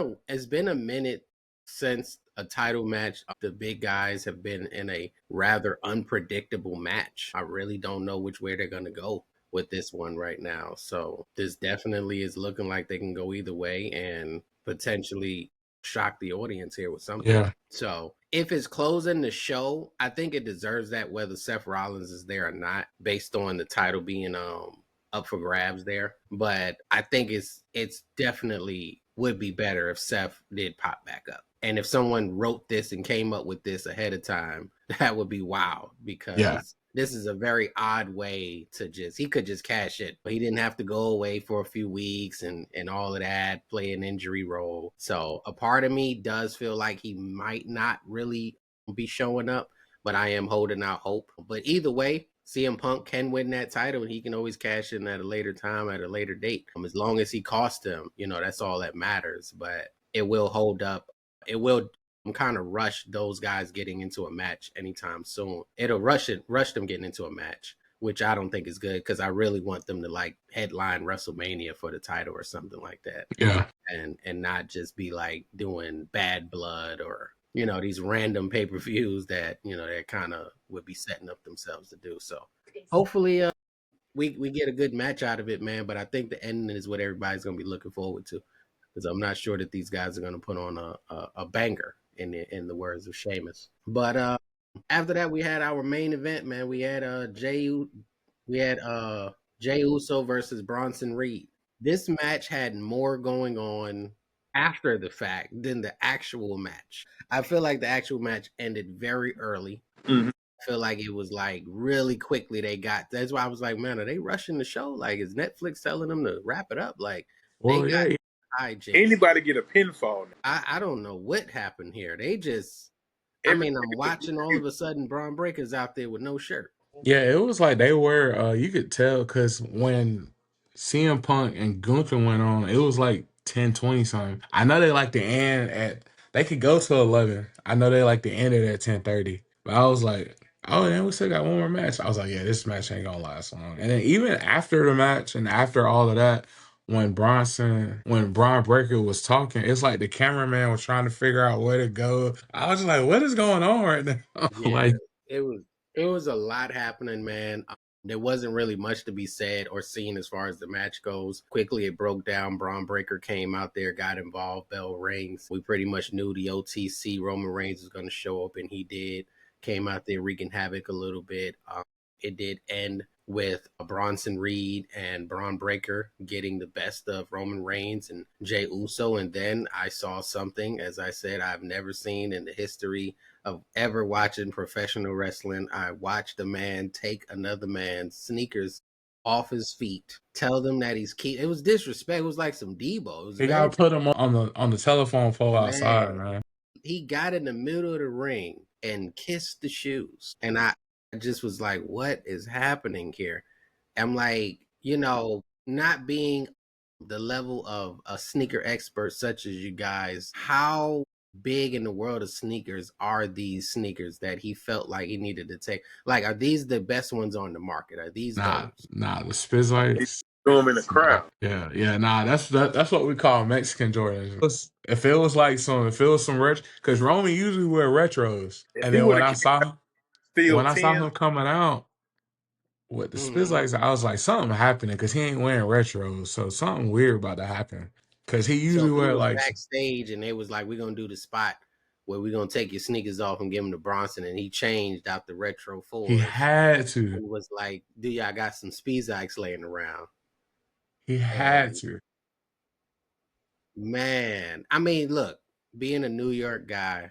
A: a minute since a title match. The big guys have been in a rather unpredictable match. I really don't know which way they're gonna go with this one right now. So this definitely is looking like they can go either way and potentially shock the audience here with something.
C: Yeah.
A: So if it's closing the show, I think it deserves that whether Seth Rollins is there or not, based on the title being up for grabs there. But I think it's definitely would be better if Seth did pop back up. And if someone wrote this and came up with this ahead of time, that would be wild
C: Yeah.
A: because this is a very odd way to he could just cash it. But he didn't have to go away for a few weeks and all of that, play an injury role. So a part of me does feel like he might not really be showing up, but I am holding out hope. But either way, CM Punk can win that title and he can always cash in at a later time, at a later date. As long as he costs him, that's all that matters. But it will hold up. It will kind of rush those guys getting into a match anytime soon. It'll rush them getting into a match, which I don't think is good because I really want them to like headline WrestleMania for the title or something like that,
C: Yeah.
A: and not just be like doing Bad Blood or these random pay-per-views that that kind of would be setting up themselves to do. So hopefully we get a good match out of it, man. But I think the ending is what everybody's gonna be looking forward to because I'm not sure that these guys are gonna put on a banger in the words of Sheamus. But after that, we had our main event, man. We had Jay Uso versus Bronson Reed. This match had more going on after the fact than the actual match. I feel like the actual match ended very early.
B: Mhm.
A: I feel like it was like really quickly they got. That's why I was like, man, are they rushing the show? Like, is Netflix telling them to wrap it up? Like, they
C: Well,
A: got
C: yeah.
A: hijacked.
B: Anybody get a pinfall now?
A: I don't know what happened here. They just. I
B: Everything
A: mean, I'm
B: is a
A: watching all of a sudden Braun Breaker's out there with no shirt.
C: Yeah, it was like they were. You could tell because when CM Punk and Gunther went on, it was like 10:20 something. I know they like to end at. They could go to 11. I know they like to end it at 10:30. But I was like, oh, then we still got one more match. I was like, yeah, this match ain't gonna last long. And then even after the match and after all of that, when Braun Breaker was talking, it's like the cameraman was trying to figure out where to go. I was just like, what is going on right now?
A: Yeah,
C: Like,
A: it was. It was a lot happening, man. There wasn't really much to be said or seen as far as the match goes. Quickly, it broke down. Braun Breaker came out there, got involved, bell rings. We pretty much knew the OTC Roman Reigns was going to show up, and he did. Came out there wreaking havoc a little bit. It did end with Bronson Reed and Braun Breaker getting the best of Roman Reigns and Jey Uso. And then I saw something, as I said, I've never seen in the history of ever watching professional wrestling. I watched a man take another man's sneakers off his feet, tell them that it was disrespect. It was like some Debo. It was
C: They
A: very,
C: gotta put him on the telephone pole outside,
A: man.
C: man.
A: He got in the middle of the ring and kissed the shoes. And I just was like, what is happening here? I'm like, not being the level of a sneaker expert such as you guys, how big in the world of sneakers are these sneakers that he felt like he needed to take? Like, are these the best ones on the market? Are these
C: Nah,
A: those?
C: the Spizlights.
B: Threw him in the
C: Nah,
B: crowd.
C: yeah. Nah, that's what we call Mexican Jordans. If it was some retro, because Roman usually wear retros,
B: If
C: and
B: he
C: then
B: would have kept steel
C: when I saw
B: 10,
C: him coming out with the
A: Mm-hmm.
C: Spizlights, I was like, something happening because he ain't wearing retros, so something weird about to happen. Because he
A: So
C: usually
A: he
C: wear
A: was
C: like
A: backstage and they was like, we're going to do the spot where we're going to take your sneakers off and give them to Bronson. And he changed out the retro
C: he
A: fours
C: had to,
A: and was like, do y'all got some Speezites laying around?
C: he had
A: And
C: to.
A: man, I mean, look, being a New York guy,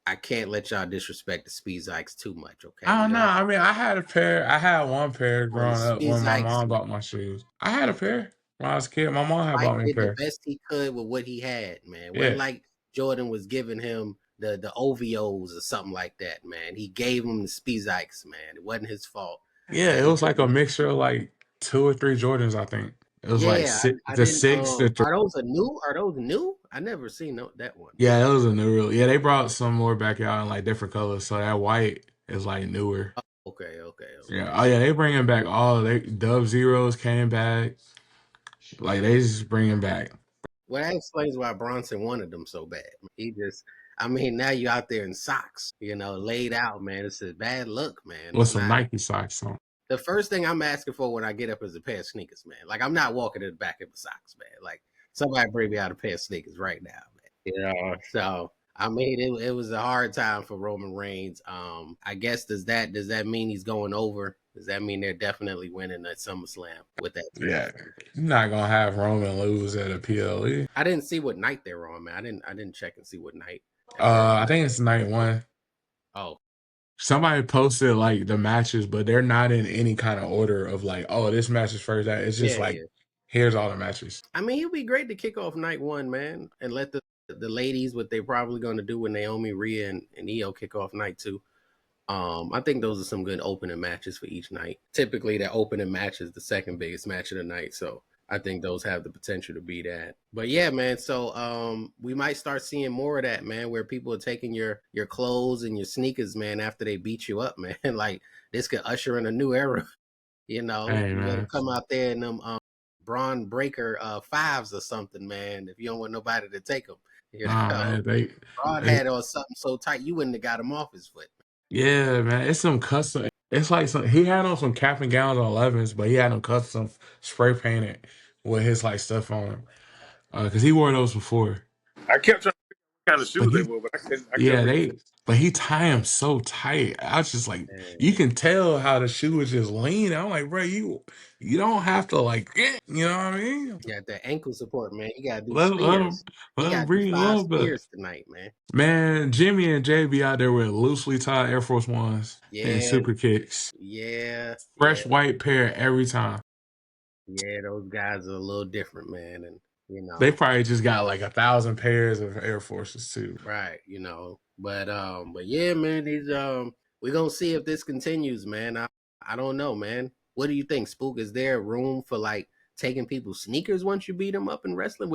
A: I can't let y'all disrespect the Speezites too much, okay?
C: I
A: You
C: don't know.
A: know,
C: I mean, I had a pair. I had one pair
A: on the
C: growing up when my
A: Speezites,
C: mom bought my shoes. I had a pair when I was a kid. My mom had
A: Mike
C: bought me a
A: did the
C: pair.
A: best he could with what he had, man. It wasn't
C: Yeah.
A: like Jordan was giving him the OVOs or something like that, man. He gave him the Speezites, man. It wasn't his fault.
C: Yeah, it
A: He
C: was
A: could
C: like a
A: have.
C: mixture of like 2 or 3 Jordans, I think. It was like
A: Yeah,
C: six,
A: I
C: the
A: didn't.
C: six, the three.
A: Are those a new? Are those new? I never seen that one.
C: Yeah, it was a new rule. Yeah, they brought some more back out in like different colors. So that white is like newer.
A: Okay, okay,
C: Yeah.
A: okay.
C: Oh yeah, they bringing back all they Dub Zeros came back. Like they just bringing back
A: Well, that explains why Bronson wanted them so bad. He just, I mean, now you're out there in socks, laid out, man. It's a bad look, man.
C: with
A: It's
C: some
A: not.
C: Nike socks on.
A: The first thing I'm asking for when I get up is a pair of sneakers, man. Like I'm not walking in the back of the socks, man. Like somebody bring me out a pair of sneakers right now, man. So I mean, it was a hard time for Roman Reigns. I guess does that mean he's going over? Does that mean they're definitely winning at SummerSlam with that
C: Yeah,
A: transfer?
C: you're not gonna have Roman lose at a PLE.
A: I didn't see what night they were on, man. I didn't check and see what night that they're on.
C: I think it's night one.
A: Oh,
C: Somebody posted like the matches, but they're not in any kind of order of like, oh, this match is first. That it's just
A: yeah,
C: like,
A: yeah.
C: here's all the matches.
A: I mean, it'd be great to kick off night one, man, and let the ladies what they're probably going to do when Naomi, Rhea, and Io kick off night two. I think those are some good opening matches for each night. Typically, the opening match is the second biggest match of the night, so I think those have the potential to be that. But yeah, man. So we might start seeing more of that, man, where people are taking your clothes and your sneakers, man, after they beat you up, man. Like this could usher in a new era.
C: Hey
A: You let them
C: man,
A: come out there in them Braun Breaker fives or something, man. If you don't want nobody to take them,
C: nah, man,
A: Braun
C: they
A: had on something so tight you wouldn't have got him off his foot.
C: yeah, man, it's some custom. It's like he had on some cap and gowns on 11s, but he had them custom spray painted with his like stuff on them. Cause he wore those before,
B: I kept trying to figure out what kind of
C: but
B: shoes they were, but I couldn't. I couldn't
C: yeah,
B: figure.
C: but he tie them so tight. I was just like, you
A: Man,
C: can tell how the shoe is just lean. I'm like, bro, you don't have to like, you know what I mean?
A: got that ankle support, man. You gotta do
C: Let him, let him,
A: spears. He
C: let him
A: gotta do
C: breathe a
A: five
C: little bit.
A: spears tonight, man.
C: Man, Jimmy and Jay be out there with loosely tied Air Force Ones and
A: Yeah,
C: super kicks.
A: yeah, yeah,
C: Fresh white pair every time.
A: yeah. Those guys are a little different, man, and
C: They probably just got like 1,000 pairs of Air Forces too.
A: right, but yeah, man. We're gonna see if this continues, man. I don't know, man. What do you think, Spook? Is there room for like taking people's sneakers once you beat them up in wrestling?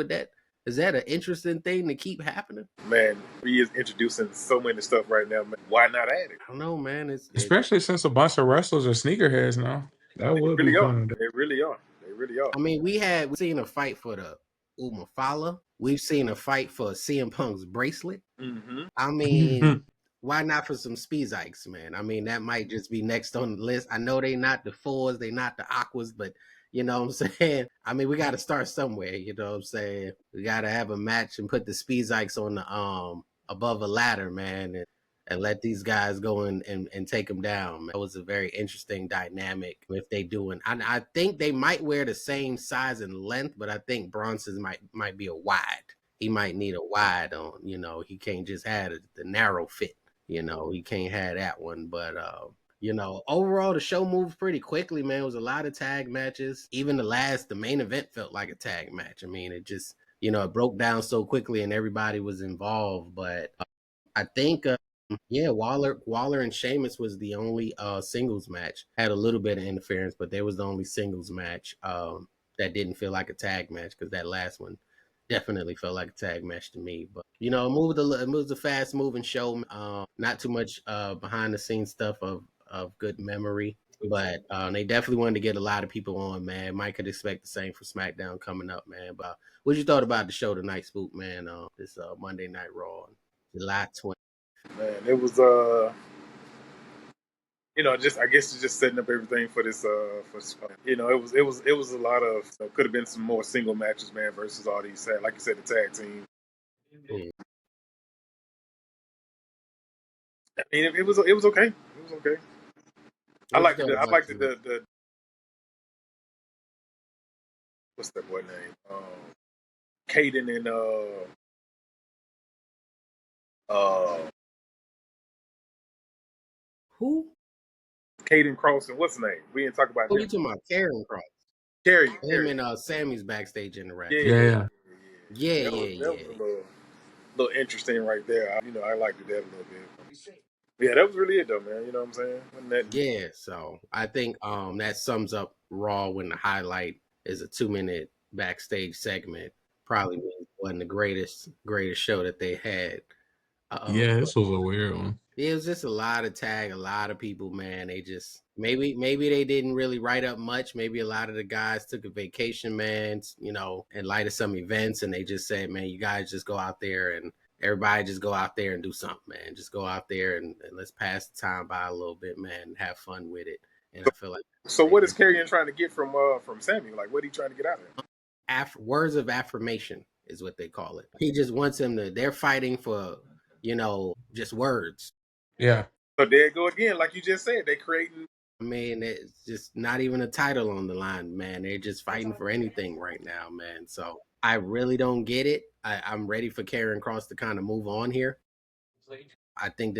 A: Is that an interesting thing to keep happening?
B: Man, he is introducing so many stuff right now. Man. Why not add it?
A: I don't know, man.
C: Especially since a bunch of wrestlers are sneakerheads now. That
B: They
C: would be
B: really are.
C: fun.
B: They really are. They really are.
A: I mean, we've seen a fight for the Umafala. We've seen a fight for CM Punk's bracelet.
B: Mm-hmm.
A: I mean, why not for some Speezikes, man? I mean, that might just be next on the list. I know they not the fours, they not the aquas, but you know what I'm saying? I mean, we got to start somewhere. You know what I'm saying? We got to have a match and put the Speezikes on the above a ladder, man, and let these guys go and take them down. Man. That was a very interesting dynamic if they do. And I think they might wear the same size and length, but I think Bronson's might be a wide. He might need a wide on. You know, he can't just have the narrow fit. You know, he can't have that one. But you know, overall the show moved pretty quickly, man. It was a lot of tag matches. Even the main event felt like a tag match. I mean, it just, you know, it broke down so quickly and everybody was involved. But I think yeah, Waller and Sheamus was the only singles match. Had a little bit of interference, but they was the only singles match that didn't feel like a tag match because that last one definitely felt like a tag match to me. But you know, it moves a fast moving show. Not too much behind the scenes stuff of good memory. But they definitely wanted to get a lot of people on, man. Mike could expect the same for SmackDown coming up, man. But what you thought about the show tonight, Spook, man? This Monday Night Raw, July 20th.
B: Man, it was you know, just I guess it's just setting up everything for this. You know, it was a lot of could have been some more single matches, man, versus all these like you said, the tag team.
A: Mm.
B: I mean, it was okay. It was okay. I liked the what's that boy name? Caden and uh
A: Who?
B: Caden Cross and what's the name? We didn't talk about
A: Oh,
B: them.
A: you talking about Karen Cross? Him
B: Carrie.
A: and Sammy's backstage
B: Yeah,
A: interaction.
B: yeah,
C: Yeah.
A: Yeah,
B: That was
A: yeah,
B: that was
A: yeah.
B: a little interesting right there. You know, I liked it that a little bit. Yeah, that was really it though, man. You know what I'm saying? Wasn't that
A: Yeah, so I think that sums up Raw when the highlight is a 2 minute backstage segment. Probably wasn't the greatest show that they had.
C: Yeah,
A: But
C: this was a weird one.
A: it was just a lot of tag, a lot of people, man. They just maybe they didn't really write up much. Maybe a lot of the guys took a vacation, man, you know, in light of some events, and they just said, man, you guys just go out there and everybody just go out there and do something, man. Just go out there and let's pass the time by a little bit, man, and have fun with it. And I feel like that's
B: so?
A: what they
B: What is
A: did.
B: Carrion trying to get from Sammy? Like, what are he trying to get out of him?
A: Words of affirmation is what they call it. He just wants him to. They're fighting for, you know, just words.
C: Yeah.
B: So there you go again, like you just said, they creating.
A: I mean, it's just not even a title on the line, man. They're just fighting for anything right now, man. So I really don't get it. I'm ready for Karen Cross to kind of move on here. I think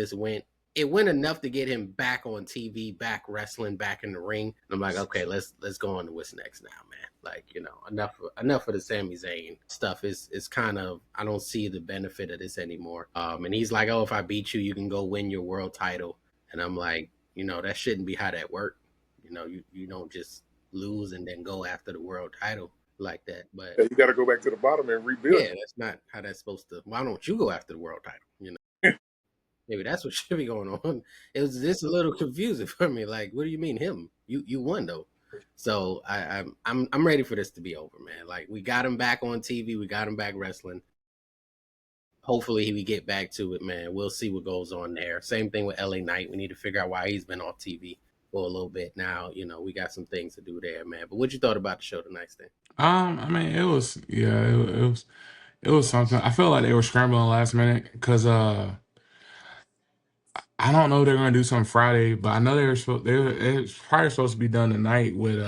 A: it went enough to get him back on TV, back wrestling, back in the ring. And I'm like, okay, let's go on to what's next now, man. Like, you know, enough of the Sami Zayn stuff is kind of, I don't see the benefit of this anymore. And he's like, oh, if I beat you, you can go win your world title. And I'm like, you know, that shouldn't be how that worked. You know, you don't just lose and then go after the world title like that. But
B: You got to go back to the bottom and rebuild
A: yeah,
B: it.
A: that's not how that's supposed to. Why don't you go after the world title? You know. Maybe that's what should be going on. It was just a little confusing for me. Like, what do you mean him? You won though. So I'm ready for this to be over, man. Like we got him back on TV, we got him back wrestling. Hopefully we get back to it, man. We'll see what goes on there. Same thing with LA Knight. We need to figure out why he's been off TV for a little bit now. You know, we got some things to do there, man. But what you thought about the show tonight, Stan?
C: I mean, it was yeah, it was something. I felt like they were scrambling last minute because I don't know if they're gonna do something Friday, but I know it's probably supposed to be done tonight with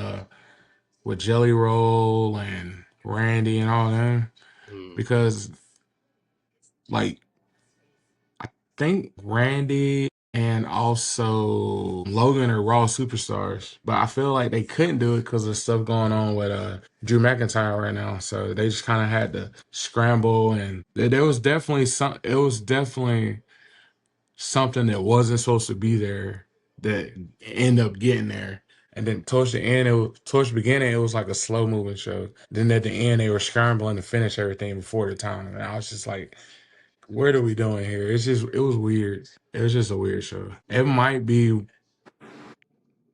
C: Jelly Roll and Randy and all them
A: Mm.
C: because like I think Randy and also Logan are Raw superstars, but I feel like they couldn't do it because of stuff going on with Drew McIntyre right now. So they just kind of had to scramble, and there was definitely some. It was definitely something that wasn't supposed to be there that ended up getting there. And then towards the end, towards the beginning, it was like a slow moving show. Then at the end, they were scrambling to finish everything before the time, and I was just like, what are we doing here? It was weird. It was just a weird show. It might be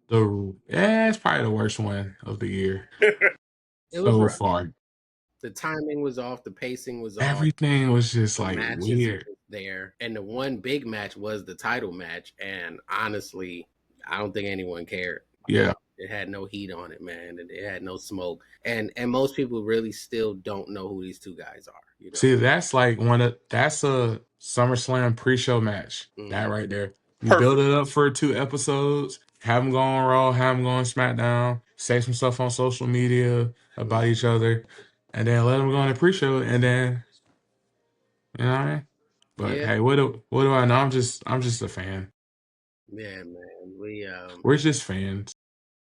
C: it's probably the worst one of the year
A: It was
C: so
A: rough.
C: far.
A: The timing was off, the pacing was off,
C: Everything was just
A: the
C: like
A: matches
C: weird.
A: there. And the one big match was the title match. And honestly, I don't think anyone cared.
C: Yeah.
A: It had no heat on it, man, and it had no smoke. And most people really still don't know who these two guys are.
C: See, that's like that's a SummerSlam pre-show match. That right there. You build
B: Perfect.
C: it up for 2 episodes, have them go on Raw, have them go on SmackDown, say some stuff on social media about each other, and then let them go on the pre-show, and then you know what I mean. But
A: Yeah,
C: hey, what do I know? I'm just a fan.
A: yeah, man.
C: We're just fans.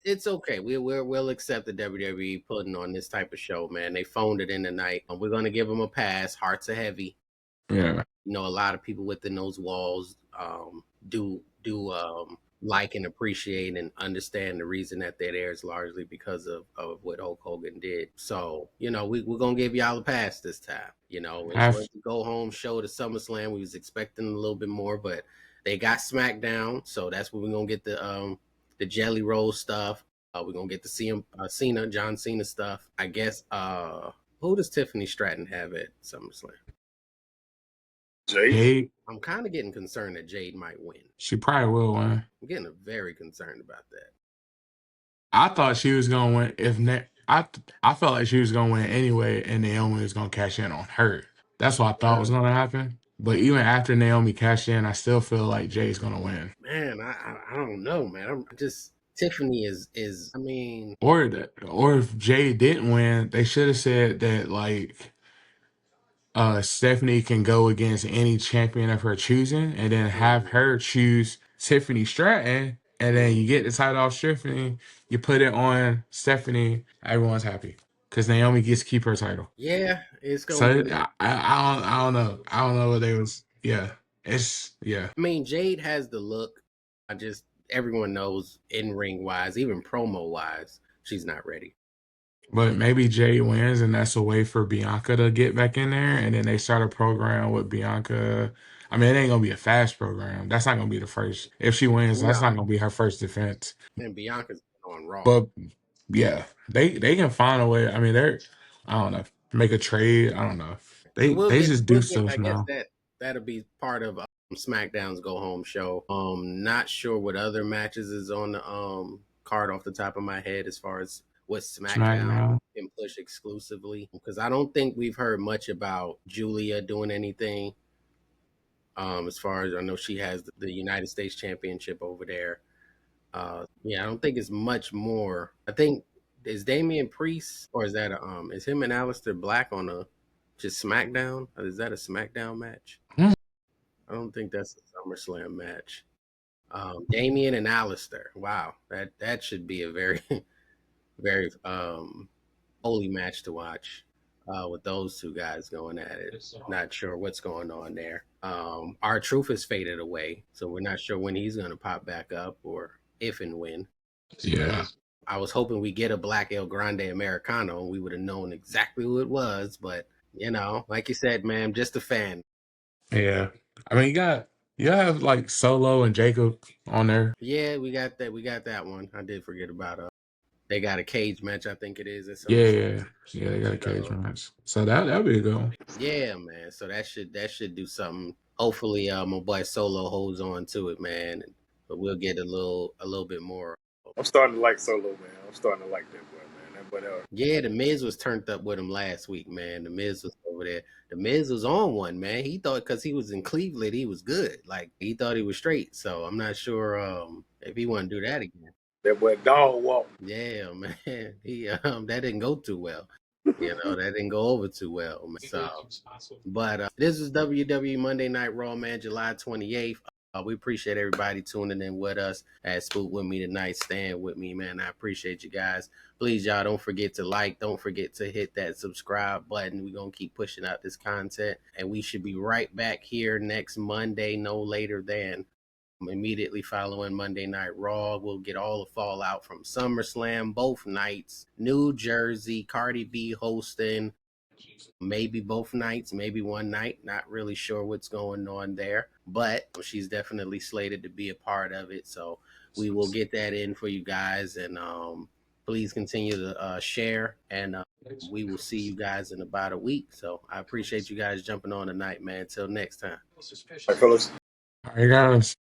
A: It's okay. We'll accept the WWE putting on this type of show, man. They phoned it in tonight. We're gonna give them a pass. Hearts are heavy.
C: Yeah.
A: A lot of people within those walls do like and appreciate and understand the reason that they're there is largely because of what Hulk Hogan did. So, we're gonna give y'all a pass this time. It
C: Have
A: was the go home show to SummerSlam. We was expecting a little bit more, but they got SmackDown, so that's where we're gonna get the Jelly Roll stuff. We're gonna get the John Cena stuff. I guess who does Tiffany Stratton have at SummerSlam?
B: Jade.
C: Jade.
A: I'm kind of getting concerned that Jade might win.
C: She probably will win.
A: I'm getting very concerned about that.
C: I thought she was gonna win. I felt like she was gonna win anyway, and Naomi was gonna cash in on her. That's what I thought was gonna happen. But even after Naomi cashed in, I still feel like Jay's gonna win.
A: Man, I don't know, man. I'm just Tiffany is. I mean,
C: Or if Jay didn't win, they should have said that like Stephanie can go against any champion of her choosing, and then have her choose Tiffany Stratton, and then you get the title off Stephanie, you put it on Stephanie, everyone's happy because Naomi gets to keep her title.
A: yeah, it's gonna
C: So
A: be.
C: I don't know. I don't know what they was. Yeah, it's yeah.
A: I mean, Jade has the look. I just everyone knows in ring wise, even promo wise, she's not ready.
C: But maybe Jay wins, and that's a way for Bianca to get back in there, and then they start a program with Bianca. I mean, it ain't gonna be a fast program. That's not gonna be the first. If she wins,
A: No,
C: that's not gonna be her first defense.
A: and Bianca's on Raw.
C: But yeah, they can find a way. I mean, I don't know, make a trade. I don't know.
A: So
C: They just do
A: we'll get.
C: stuff
A: I guess
C: now.
A: that'll be part of SmackDown's go home show. Not sure what other matches is on the card off the top of my head as far as what SmackDown
C: SmackDown.
A: can push exclusively, because I don't think we've heard much about Julia doing anything. As far as I know, she has the United States Championship over there. Yeah, I don't think it's much more. I think is Damian Priest, or is that is him and Aleister Black on a just SmackDown? Or is that a SmackDown match?
C: Hmm.
A: I don't think that's a SummerSlam match. Damian and Aleister. Wow, that should be a very very holy match to watch. With those two guys going at it. Not sure what's going on there. Our Truth has faded away, so we're not sure when he's going to pop back up or if and when.
C: Yeah,
A: I was hoping we get a Black El Grande Americano and we would have known exactly who it was, but like you said, man, I'm just a fan.
C: yeah. I mean, you have like Solo and Jacob on there.
A: Yeah, we got that. We got that one. I did forget about they got a cage match, I think it is at
C: Yeah,
A: SummerSlam.
C: yeah, yeah. They got a cage
A: So
C: match, so that'd be a good one.
A: yeah, man. So that should do something. Hopefully, my boy Solo holds on to it, man. But we'll get a little bit more.
B: I'm starting to like Solo, man. I'm starting to like that boy, man. That boy,
A: Yeah, the Miz was turned up with him last week, man. The Miz was over there. The Miz was on one, man. He thought because he was in Cleveland, he was good. Like he thought he was straight. So I'm not sure if he want to do that again.
B: that boy dog walk.
A: Yeah, man. He that didn't go too well. That didn't go over too well, man. So, but this is WWE Monday Night Raw, man, July 28th. We appreciate everybody tuning in with us at Spook with me tonight. Stand with me, man. I appreciate you guys. Please, y'all, don't forget to like. Don't forget to hit that subscribe button. We're going to keep pushing out this content. And we should be right back here next Monday, no later than immediately following Monday Night Raw. We'll get all the fallout from SummerSlam, both nights. New Jersey, Cardi B hosting. Maybe both nights, maybe one night. Not really sure what's going on there, but she's definitely slated to be a part of it. So we will get that in for you guys, and please continue to share and we will see you guys in about a week. So I appreciate you guys jumping on tonight, man. Till next time.
B: All right, fellas.
C: All right, guys.